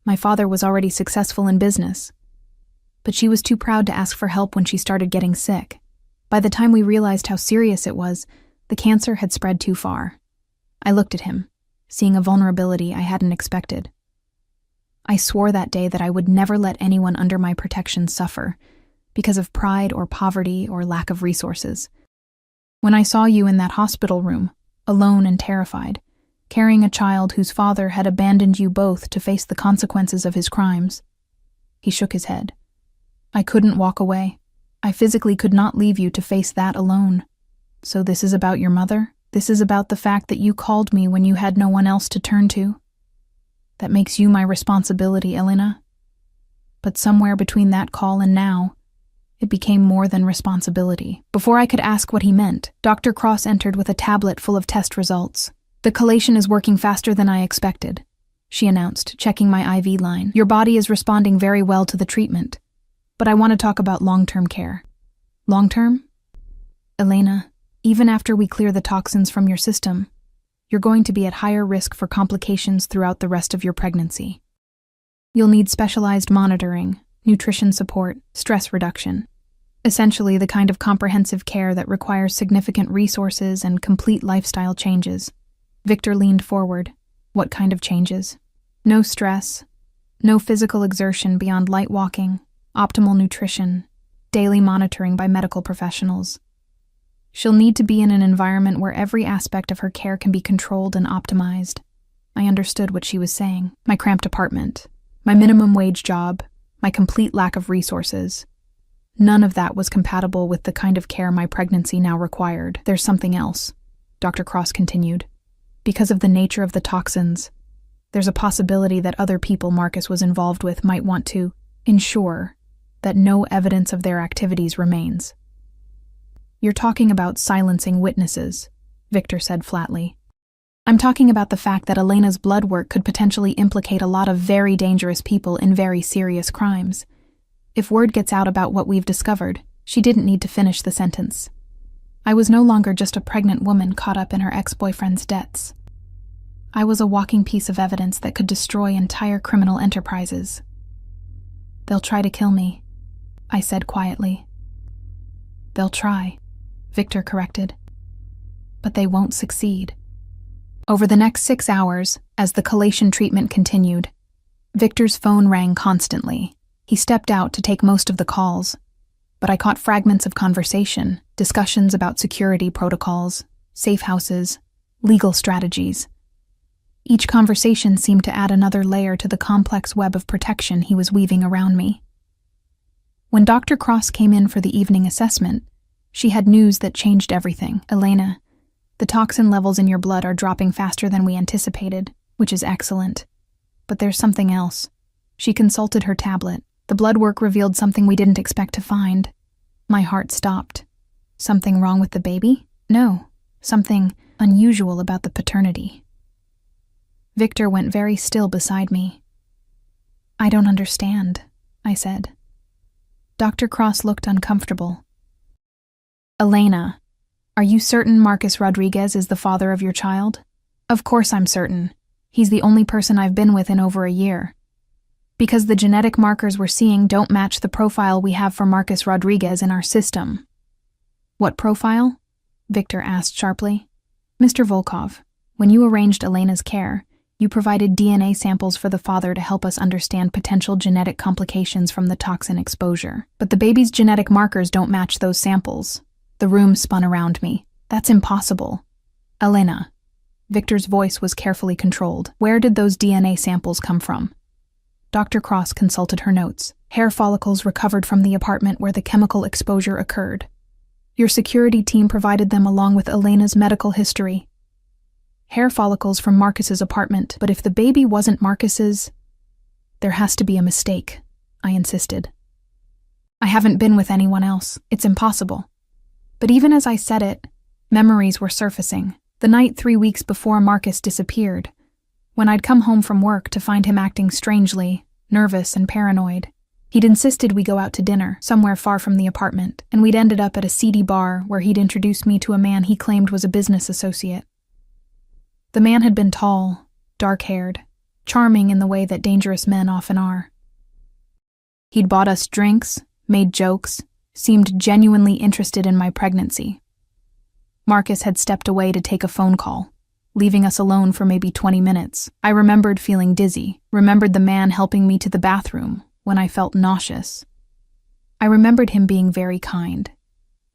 My father was already successful in business. But she was too proud to ask for help when she started getting sick. By the time we realized how serious it was, the cancer had spread too far. I looked at him, seeing a vulnerability I hadn't expected. I swore that day that I would never let anyone under my protection suffer, because of pride or poverty or lack of resources. When I saw you in that hospital room, alone and terrified, carrying a child whose father had abandoned you both to face the consequences of his crimes. He shook his head. I couldn't walk away. I physically could not leave you to face that alone. So this is about your mother? This is about the fact that you called me when you had no one else to turn to? That makes you my responsibility, Elena. But somewhere between that call and now, it became more than responsibility. Before I could ask what he meant, Dr. Cross entered with a tablet full of test results. The chelation is working faster than I expected. she announced, checking my IV line. Your body is responding very well to the treatment, but I want to talk about long-term care. Long-term? Elena, even after we clear the toxins from your system, you're going to be at higher risk for complications throughout the rest of your pregnancy. You'll need specialized monitoring, nutrition support, stress reduction. Essentially, the kind of comprehensive care that requires significant resources and complete lifestyle changes. Victor leaned forward. What kind of changes? No stress, no physical exertion beyond light walking, optimal nutrition, daily monitoring by medical professionals. She'll need to be in an environment where every aspect of her care can be controlled and optimized. I understood what she was saying. My cramped apartment, my minimum wage job, my complete lack of resources. None of that was compatible with the kind of care my pregnancy now required. There's something else, Dr. Cross continued. Because of the nature of the toxins, there's a possibility that other people Marcus was involved with might want to ensure that no evidence of their activities remains. You're talking about silencing witnesses, Victor said flatly. I'm talking about the fact that Elena's blood work could potentially implicate a lot of very dangerous people in very serious crimes. If word gets out about what we've discovered, she didn't need to finish the sentence. I was no longer just a pregnant woman caught up in her ex-boyfriend's debts. I was a walking piece of evidence that could destroy entire criminal enterprises. They'll try to kill me, I said quietly. They'll try, Victor corrected. But they won't succeed. Over the next 6 hours, as the chelation treatment continued, Victor's phone rang constantly. He stepped out to take most of the calls, but I caught fragments of conversation, discussions about security protocols, safe houses, legal strategies. Each conversation seemed to add another layer to the complex web of protection he was weaving around me. When Dr. Cross came in for the evening assessment, she had news that changed everything. Elena, the toxin levels in your blood are dropping faster than we anticipated, which is excellent. But there's something else. She consulted her tablet. The blood work revealed something we didn't expect to find. My heart stopped. Something wrong with the baby? No, something unusual about the paternity. Victor went very still beside me. I don't understand, I said. Dr. Cross looked uncomfortable. Elena, are you certain Marcus Rodriguez is the father of your child? Of course I'm certain. He's the only person I've been with in over a year. Because the genetic markers we're seeing don't match the profile we have for Marcus Rodriguez in our system. What profile? Victor asked sharply. Mr. Volkov, when you arranged Elena's care, you provided DNA samples for the father to help us understand potential genetic complications from the toxin exposure. But the baby's genetic markers don't match those samples. The room spun around me. That's impossible. Elena. Victor's voice was carefully controlled. Where did those DNA samples come from? Dr. Cross consulted her notes. Hair follicles recovered from the apartment where the chemical exposure occurred. Your security team provided them along with Elena's medical history. Hair follicles from Marcus's apartment, but if the baby wasn't Marcus's, there has to be a mistake, I insisted. I haven't been with anyone else. It's impossible. But even as I said it, memories were surfacing. The night 3 weeks before Marcus disappeared, when I'd come home from work to find him acting strangely, nervous and paranoid. He'd insisted we go out to dinner, somewhere far from the apartment, and we'd ended up at a seedy bar where he'd introduced me to a man he claimed was a business associate. The man had been tall, dark-haired, charming in the way that dangerous men often are. He'd bought us drinks, made jokes, seemed genuinely interested in my pregnancy. Marcus had stepped away to take a phone call, leaving us alone for maybe 20 minutes. I remembered feeling dizzy, remembered the man helping me to the bathroom when I felt nauseous. I remembered him being very kind,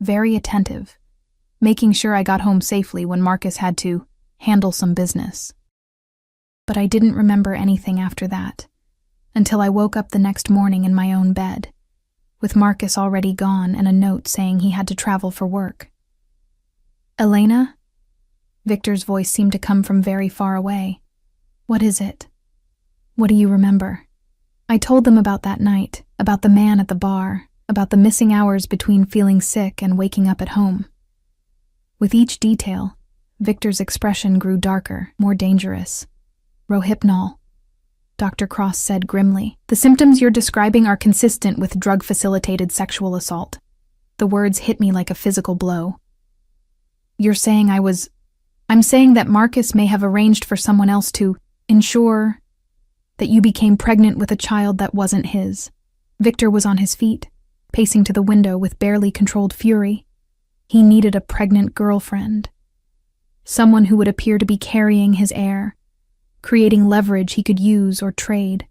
very attentive, making sure I got home safely when Marcus had to handle some business. But I didn't remember anything after that, until I woke up the next morning in my own bed, with Marcus already gone and a note saying he had to travel for work. Elena? Victor's voice seemed to come from very far away. What is it? What do you remember? I told them about that night, about the man at the bar, about the missing hours between feeling sick and waking up at home. With each detail, Victor's expression grew darker, more dangerous. Rohypnol, Dr. Cross said grimly. "The symptoms you're describing are consistent with drug-facilitated sexual assault." The words hit me like a physical blow. "You're saying I'm saying that Marcus may have arranged for someone else to ensure that you became pregnant with a child that wasn't his." Victor was on his feet, pacing to the window with barely controlled fury. He needed a pregnant girlfriend. Someone who would appear to be carrying his heir, creating leverage he could use or trade.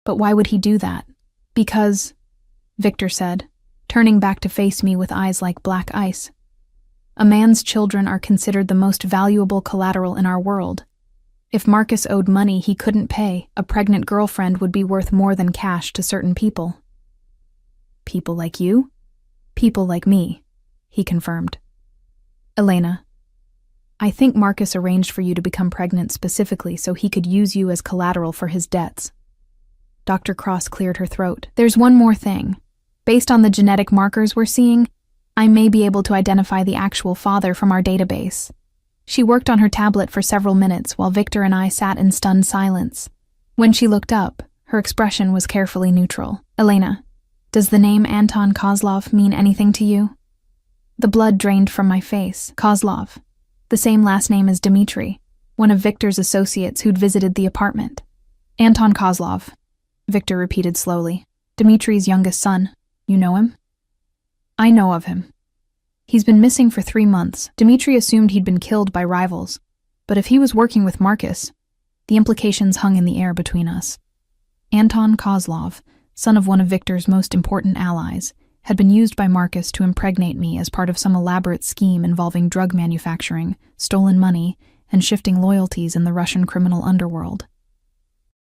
But why would he do that? "Because," Victor said, turning back to face me with eyes like black ice, "a man's children are considered the most valuable collateral in our world. If Marcus owed money he couldn't pay, a pregnant girlfriend would be worth more than cash to certain people." "People like you?" "People like me," he confirmed. "Elena, I think Marcus arranged for you to become pregnant specifically so he could use you as collateral for his debts." Dr. Cross cleared her throat. "There's one more thing. Based on the genetic markers we're seeing, I may be able to identify the actual father from our database." She worked on her tablet for several minutes while Victor and I sat in stunned silence. When she looked up, her expression was carefully neutral. "Elena, does the name Anton Kozlov mean anything to you?" The blood drained from my face. Kozlov. The same last name as Dmitri, one of Victor's associates who'd visited the apartment. "Anton Kozlov," Victor repeated slowly. "Dmitri's youngest son. You know him?" "I know of him. He's been missing for 3 months. Dmitri assumed he'd been killed by rivals, but if he was working with Marcus, the implications hung in the air between us." Anton Kozlov, son of one of Victor's most important allies, had been used by Marcus to impregnate me as part of some elaborate scheme involving drug manufacturing, stolen money, and shifting loyalties in the Russian criminal underworld.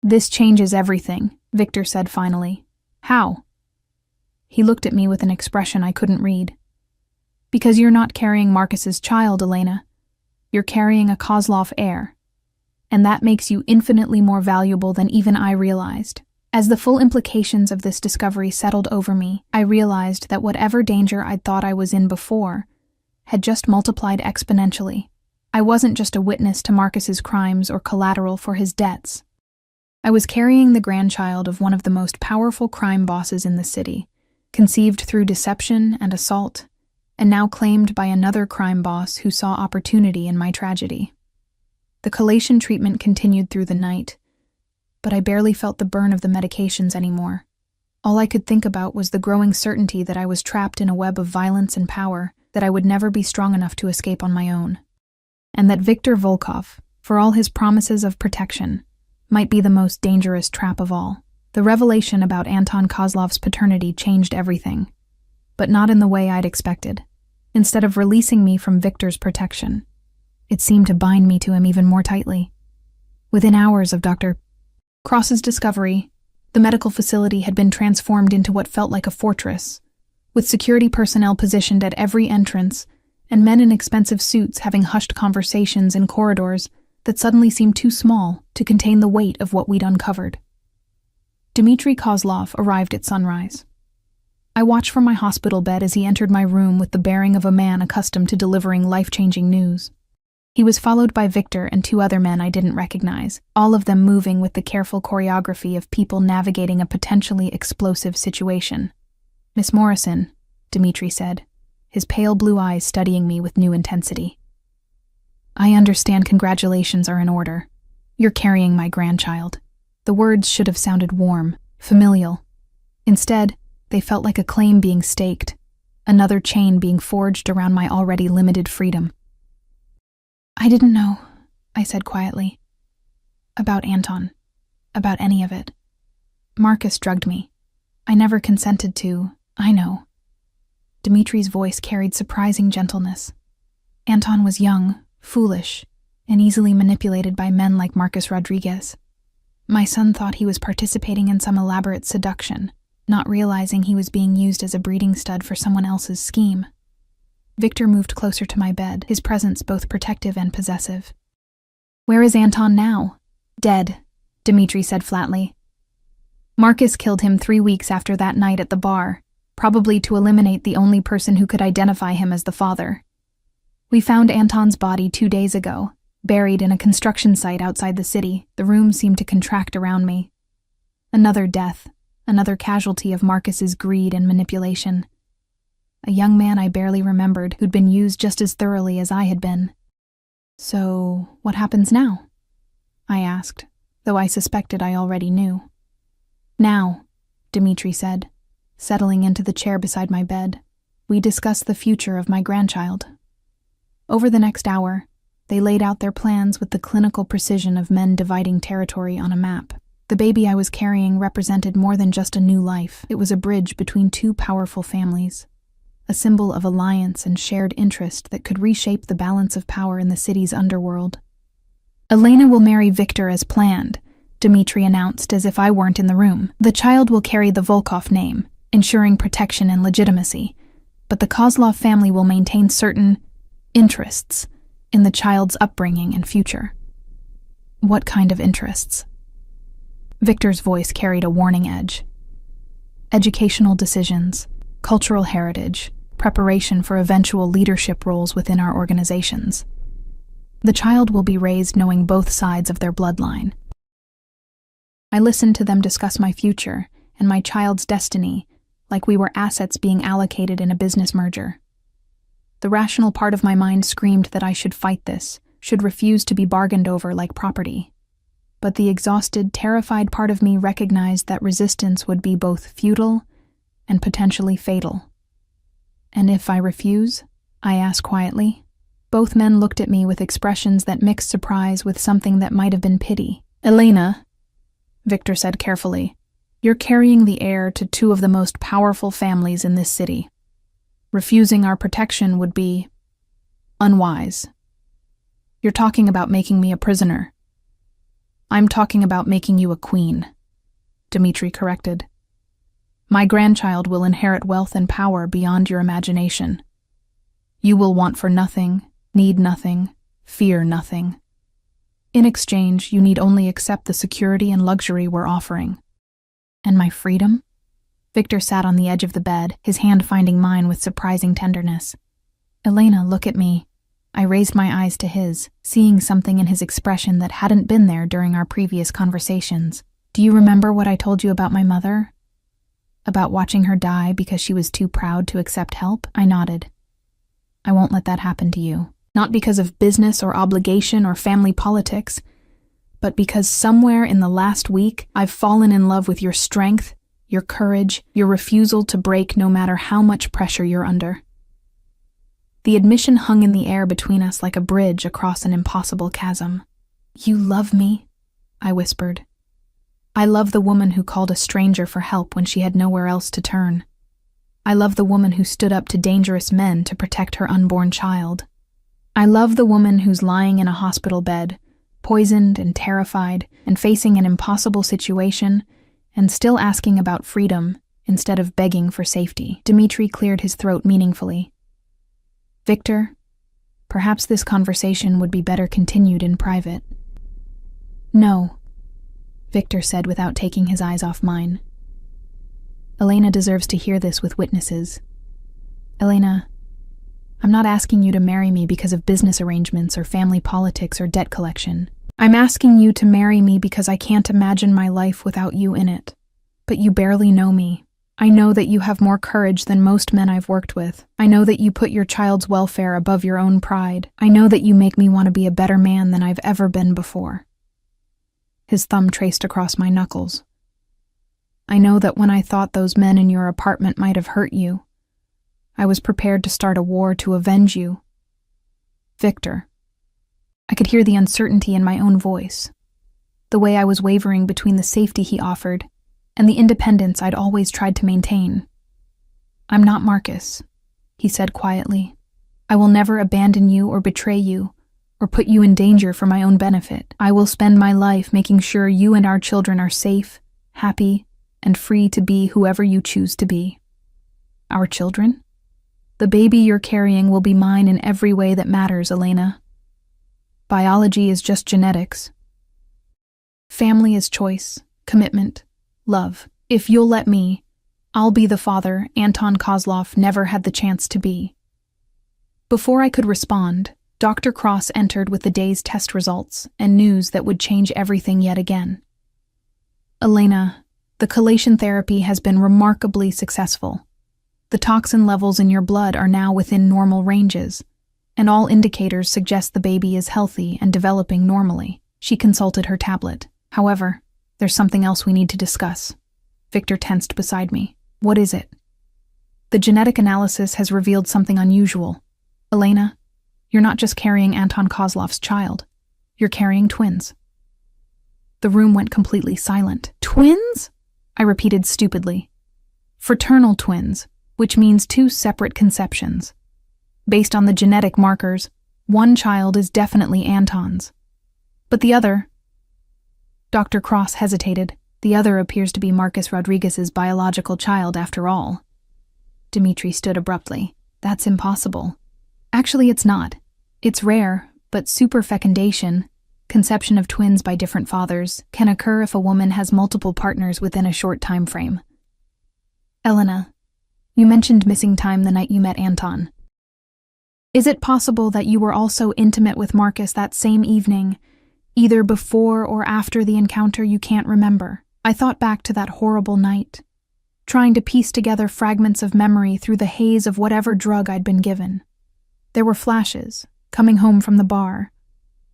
"This changes everything," Victor said finally. "How?" He looked at me with an expression I couldn't read. "Because you're not carrying Marcus's child, Elena. You're carrying a Kozlov heir. And that makes you infinitely more valuable than even I realized." As the full implications of this discovery settled over me, I realized that whatever danger I'd thought I was in before had just multiplied exponentially. I wasn't just a witness to Marcus's crimes or collateral for his debts. I was carrying the grandchild of one of the most powerful crime bosses in the city, conceived through deception and assault, and now claimed by another crime boss who saw opportunity in my tragedy. The chelation treatment continued through the night, but I barely felt the burn of the medications anymore. All I could think about was the growing certainty that I was trapped in a web of violence and power, that I would never be strong enough to escape on my own, and that Viktor Volkov, for all his promises of protection, might be the most dangerous trap of all. The revelation about Anton Kozlov's paternity changed everything, but not in the way I'd expected. Instead of releasing me from Victor's protection, it seemed to bind me to him even more tightly. Within hours of Dr. Cross's discovery, the medical facility had been transformed into what felt like a fortress, with security personnel positioned at every entrance and men in expensive suits having hushed conversations in corridors that suddenly seemed too small to contain the weight of what we'd uncovered. Dmitri Kozlov arrived at sunrise. I watched from my hospital bed as he entered my room with the bearing of a man accustomed to delivering life-changing news. He was followed by Victor and 2 other men I didn't recognize, all of them moving with the careful choreography of people navigating a potentially explosive situation. "Miss Morrison," Dmitri said, his pale blue eyes studying me with new intensity. "I understand congratulations are in order. You're carrying my grandchild." The words should have sounded warm, familial. Instead, they felt like a claim being staked, another chain being forged around my already limited freedom. "I didn't know," I said quietly. "About Anton. About any of it. Marcus drugged me. I never consented to, I know." Dmitri's voice carried surprising gentleness. "Anton was young, foolish, and easily manipulated by men like Marcus Rodriguez. My son thought he was participating in some elaborate seduction, not realizing he was being used as a breeding stud for someone else's scheme." Victor moved closer to my bed, his presence both protective and possessive. "Where is Anton now?" "Dead," Dmitri said flatly. "Marcus killed him 3 weeks after that night at the bar, probably to eliminate the only person who could identify him as the father. We found Anton's body 2 days ago, Buried in a construction site outside the city, the room seemed to contract around me. Another death, another casualty of Marcus's greed and manipulation. A young man I barely remembered who'd been used just as thoroughly as I had been. So, what happens now? I asked, though I suspected I already knew. Now, Dimitri said, settling into the chair beside my bed, we discuss the future of my grandchild. Over the next hour, they laid out their plans with the clinical precision of men dividing territory on a map. The baby I was carrying represented more than just a new life. It was a bridge between two powerful families, a symbol of alliance and shared interest that could reshape the balance of power in the city's underworld. Elena will marry Victor as planned, Dimitri announced as if I weren't in the room. The child will carry the Volkov name, ensuring protection and legitimacy, but the Kozlov family will maintain certain interests in the child's upbringing and future. What kind of interests? Victor's voice carried a warning edge. Educational decisions, cultural heritage, preparation for eventual leadership roles within our organizations. The child will be raised knowing both sides of their bloodline. I listened to them discuss my future and my child's destiny like we were assets being allocated in a business merger. The rational part of my mind screamed that I should fight this, should refuse to be bargained over like property. But the exhausted, terrified part of me recognized that resistance would be both futile and potentially fatal. And if I refuse? I asked quietly. Both men looked at me with expressions that mixed surprise with something that might have been pity. Elena, Victor said carefully, you're carrying the heir to two of the most powerful families in this city. Refusing our protection would be unwise. You're talking about making me a prisoner. I'm talking about making you a queen, Dimitri corrected. My grandchild will inherit wealth and power beyond your imagination. You will want for nothing, need nothing, fear nothing. In exchange, you need only accept the security and luxury we're offering. And my freedom? Victor sat on the edge of the bed, his hand finding mine with surprising tenderness. Elena, look at me. I raised my eyes to his, seeing something in his expression that hadn't been there during our previous conversations. Do you remember what I told you about my mother? About watching her die because she was too proud to accept help? I nodded. I won't let that happen to you. Not because of business or obligation or family politics, but because somewhere in the last week I've fallen in love with your strength, your courage, your refusal to break no matter how much pressure you're under. The admission hung in the air between us like a bridge across an impossible chasm. You love me, I whispered. I love the woman who called a stranger for help when she had nowhere else to turn. I love the woman who stood up to dangerous men to protect her unborn child. I love the woman who's lying in a hospital bed, poisoned and terrified, and facing an impossible situation, and still asking about freedom instead of begging for safety. Dimitri cleared his throat meaningfully. Victor, perhaps this conversation would be better continued in private. No, Victor said without taking his eyes off mine. Elena deserves to hear this with witnesses. Elena, I'm not asking you to marry me because of business arrangements or family politics or debt collection. I'm asking you to marry me because I can't imagine my life without you in it. But you barely know me. I know that you have more courage than most men I've worked with. I know that you put your child's welfare above your own pride. I know that you make me want to be a better man than I've ever been before. His thumb traced across my knuckles. I know that when I thought those men in your apartment might have hurt you, I was prepared to start a war to avenge you. Victor. I could hear the uncertainty in my own voice, the way I was wavering between the safety he offered and the independence I'd always tried to maintain. I'm not Marcus, he said quietly. I will never abandon you or betray you or put you in danger for my own benefit. I will spend my life making sure you and our children are safe, happy, and free to be whoever you choose to be. Our children? The baby you're carrying will be mine in every way that matters, Elena. Biology is just genetics. Family is choice, commitment, love. If you'll let me, I'll be the father Anton Kozlov never had the chance to be. Before I could respond, Dr. Cross entered with the day's test results and news that would change everything yet again. Elena, the chelation therapy has been remarkably successful. The toxin levels in your blood are now within normal ranges, and all indicators suggest the baby is healthy and developing normally. She consulted her tablet. However, there's something else we need to discuss. Victor tensed beside me. What is it? The genetic analysis has revealed something unusual. Elena, you're not just carrying Anton Kozlov's child. You're carrying twins. The room went completely silent. Twins? I repeated stupidly. Fraternal twins, which means two separate conceptions. Based on the genetic markers, one child is definitely Anton's. But the other... Dr. Cross hesitated. The other appears to be Marcus Rodriguez's biological child after all. Dmitri stood abruptly. That's impossible. Actually, it's not. It's rare, but superfecundation, conception of twins by different fathers, can occur if a woman has multiple partners within a short time frame. Elena, you mentioned missing time the night you met Anton. Is it possible that you were also intimate with Marcus that same evening, either before or after the encounter you can't remember? I thought back to that horrible night, trying to piece together fragments of memory through the haze of whatever drug I'd been given. There were flashes, coming home from the bar,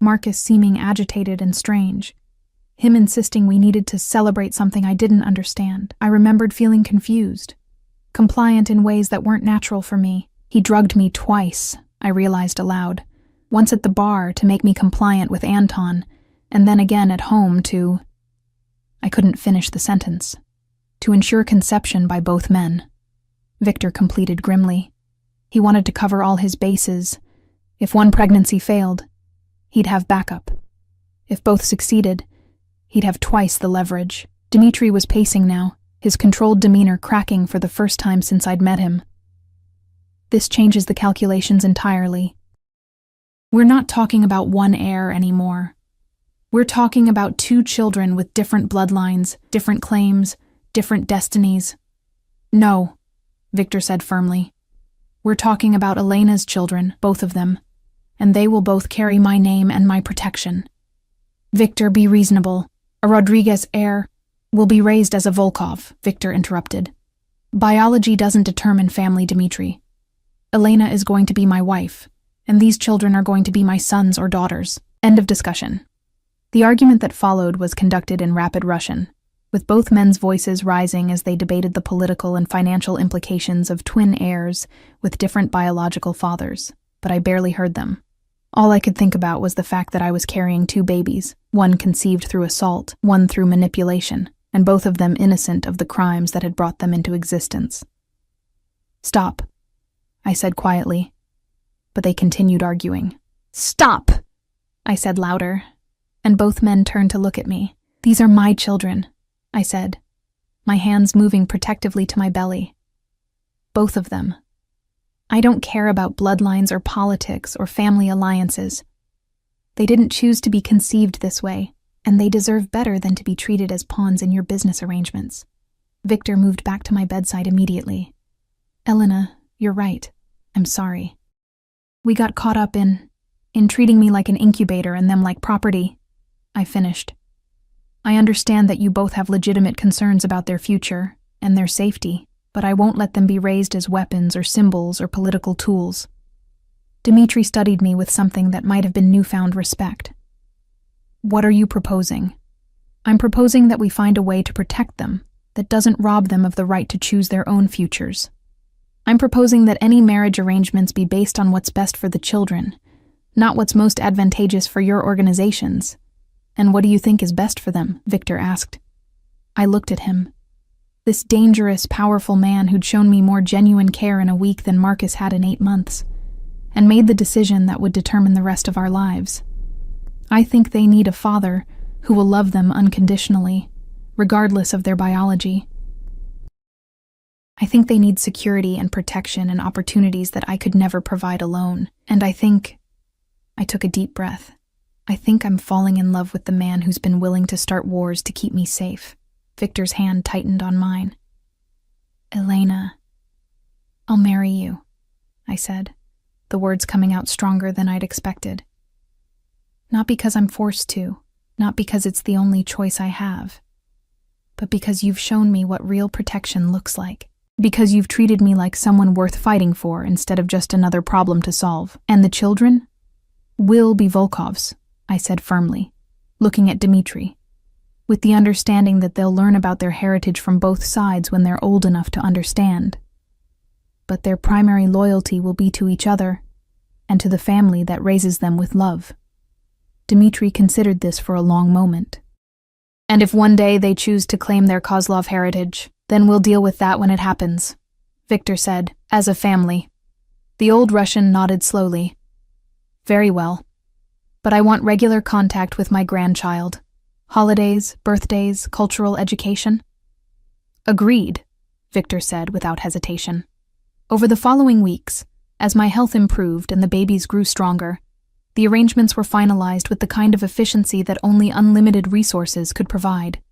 Marcus seeming agitated and strange, him insisting we needed to celebrate something I didn't understand. I remembered feeling confused, compliant in ways that weren't natural for me. He drugged me twice, I realized aloud, once at the bar to make me compliant with Anton, and then again at home to... I couldn't finish the sentence. To ensure conception by both men. Victor completed grimly. He wanted to cover all his bases. If one pregnancy failed, he'd have backup. If both succeeded, he'd have twice the leverage. Dmitri was pacing now, his controlled demeanor cracking for the first time since I'd met him. This changes the calculations entirely. We're not talking about one heir anymore. We're talking about two children with different bloodlines, different claims, different destinies. No, Victor said firmly. We're talking about Elena's children, both of them, and they will both carry my name and my protection. Victor, be reasonable. A Rodriguez heir will be raised as a Volkov, Victor interrupted. Biology doesn't determine family, Dmitri. Elena is going to be my wife, and these children are going to be my sons or daughters. End of discussion. The argument that followed was conducted in rapid Russian, with both men's voices rising as they debated the political and financial implications of twin heirs with different biological fathers, but I barely heard them. All I could think about was the fact that I was carrying two babies, one conceived through assault, one through manipulation, and both of them innocent of the crimes that had brought them into existence. Stop, I said quietly, but they continued arguing. Stop, I said louder, and both men turned to look at me. These are my children, I said, my hands moving protectively to my belly. Both of them. I don't care about bloodlines or politics or family alliances. They didn't choose to be conceived this way, and they deserve better than to be treated as pawns in your business arrangements. Victor moved back to my bedside immediately. Elena, you're right. I'm sorry. We got caught up in treating me like an incubator and them like property. I finished. I understand that you both have legitimate concerns about their future and their safety, but I won't let them be raised as weapons or symbols or political tools. Dmitri studied me with something that might have been newfound respect. What are you proposing? I'm proposing that we find a way to protect them that doesn't rob them of the right to choose their own futures. I'm proposing that any marriage arrangements be based on what's best for the children, not what's most advantageous for your organizations. And what do you think is best for them? Victor asked. I looked at him. This dangerous, powerful man who'd shown me more genuine care in a week than Marcus had in 8 months, and made the decision that would determine the rest of our lives. I think they need a father who will love them unconditionally, regardless of their biology. I think they need security and protection and opportunities that I could never provide alone. And I took a deep breath. I think I'm falling in love with the man who's been willing to start wars to keep me safe. Victor's hand tightened on mine. Elena, I'll marry you, I said. the words coming out stronger than I'd expected. Not because I'm forced to, not because it's the only choice I have, but because you've shown me what real protection looks like. Because you've treated me like someone worth fighting for instead of just another problem to solve. And the children will be Volkov's, I said firmly, looking at Dmitri, with the understanding that they'll learn about their heritage from both sides when they're old enough to understand. But their primary loyalty will be to each other and to the family that raises them with love. Dmitri considered this for a long moment. And if one day they choose to claim their Kozlov heritage, then we'll deal with that when it happens, Victor said, as a family. The old Russian nodded slowly. Very well. But I want regular contact with my grandchild. Holidays, birthdays, cultural education. Agreed, Victor said without hesitation. Over the following weeks, as my health improved and the babies grew stronger, the arrangements were finalized with the kind of efficiency that only unlimited resources could provide.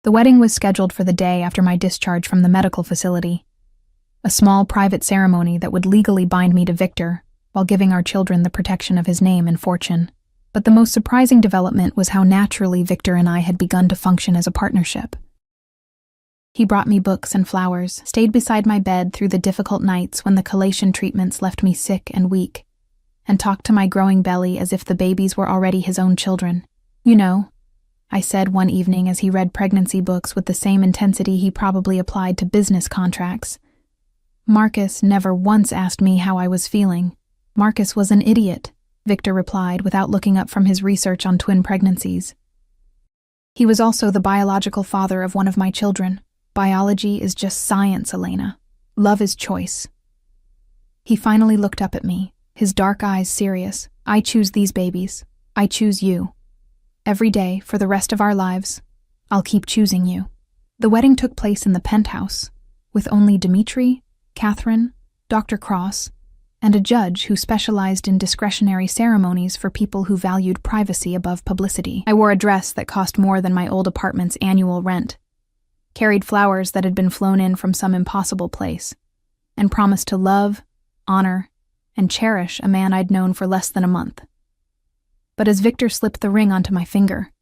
The wedding was scheduled for the day after my discharge from the medical facility, a small private ceremony that would legally bind me to Victor while giving our children the protection of his name and fortune. But the most surprising development was how naturally Victor and I had begun to function as a partnership. He brought me books and flowers, stayed beside my bed through the difficult nights when the collation treatments left me sick and weak, and talked to my growing belly as if the babies were already his own children. You know, I said one evening as he read pregnancy books with the same intensity he probably applied to business contracts. Marcus never once asked me how I was feeling. Marcus was an idiot, Victor replied without looking up from his research on twin pregnancies. He was also the biological father of one of my children. Biology is just science, Elena. Love is choice. He finally looked up at me, his dark eyes serious. I choose these babies. I choose you. Every day, for the rest of our lives, I'll keep choosing you. The wedding took place in the penthouse, with only Dmitri, Catherine, Dr. Cross, and a judge who specialized in discretionary ceremonies for people who valued privacy above publicity. I wore a dress that cost more than my old apartment's annual rent, carried flowers that had been flown in from some impossible place, and promised to love, honor, and cherish a man I'd known for less than a month. But as Victor slipped the ring onto my finger,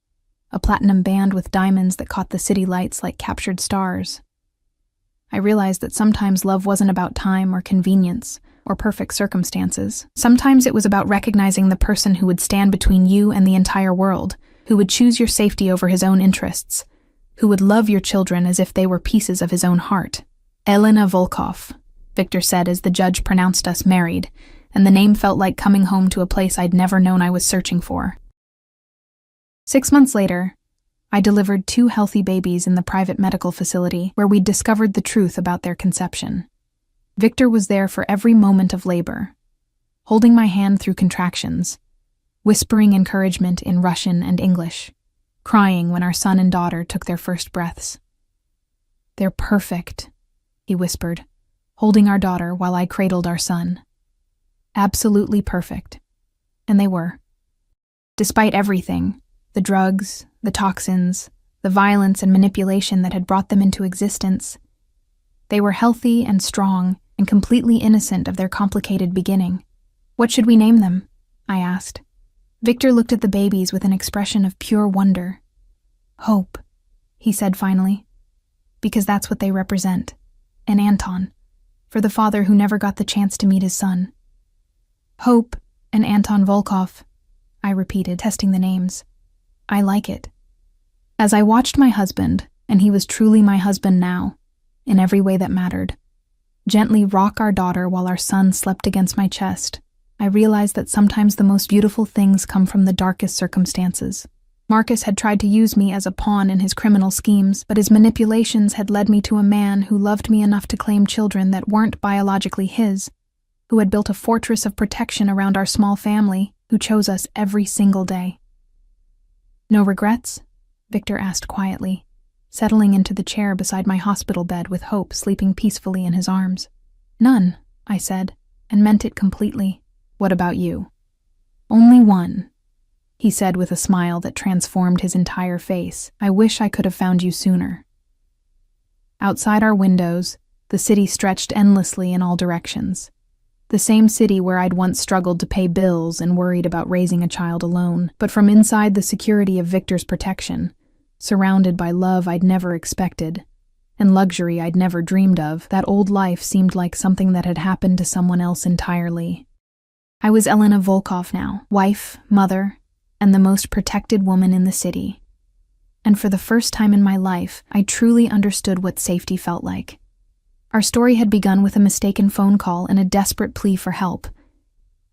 a platinum band with diamonds that caught the city lights like captured stars, I realized that sometimes love wasn't about time or convenience or perfect circumstances. Sometimes it was about recognizing the person who would stand between you and the entire world, who would choose your safety over his own interests, who would love your children as if they were pieces of his own heart. Elena Volkov, Victor said as the judge pronounced us married, and the name felt like coming home to a place I'd never known I was searching for. 6 months later, I delivered 2 healthy babies in the private medical facility where we'd discovered the truth about their conception. Victor was there for every moment of labor, holding my hand through contractions, whispering encouragement in Russian and English, crying when our son and daughter took their first breaths. "They're perfect," he whispered, holding our daughter while I cradled our son. Absolutely perfect. And they were. Despite everything, the drugs, the toxins, the violence and manipulation that had brought them into existence, they were healthy and strong and completely innocent of their complicated beginning. "What should we name them?" I asked. Victor looked at the babies with an expression of pure wonder. "Hope," he said finally, "because that's what they represent. And Anton, for the father who never got the chance to meet his son." "Hope and Anton Volkov," I repeated, testing the names. "I like it." As I watched my husband, and he was truly my husband now, in every way that mattered, gently rock our daughter while our son slept against my chest, I realized that sometimes the most beautiful things come from the darkest circumstances. Marcus had tried to use me as a pawn in his criminal schemes, but his manipulations had led me to a man who loved me enough to claim children that weren't biologically his, who had built a fortress of protection around our small family, who chose us every single day. "No regrets?" Victor asked quietly, settling into the chair beside my hospital bed with Hope sleeping peacefully in his arms. "None," I said, and meant it completely. "What about you?" "Only one," he said with a smile that transformed his entire face. "I wish I could have found you sooner." Outside our windows, the city stretched endlessly in all directions. The same city where I'd once struggled to pay bills and worried about raising a child alone, but from inside the security of Victor's protection, surrounded by love I'd never expected, and luxury I'd never dreamed of, that old life seemed like something that had happened to someone else entirely. I was Elena Volkov now, wife, mother, and the most protected woman in the city. And for the first time in my life, I truly understood what safety felt like. Our story had begun with a mistaken phone call and a desperate plea for help.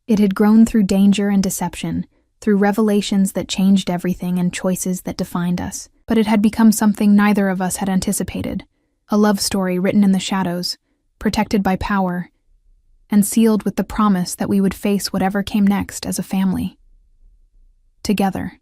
It had grown through danger and deception, through revelations that changed everything and choices that defined us. But it had become something neither of us had anticipated. A love story written in the shadows, protected by power, and sealed with the promise that we would face whatever came next as a family. Together.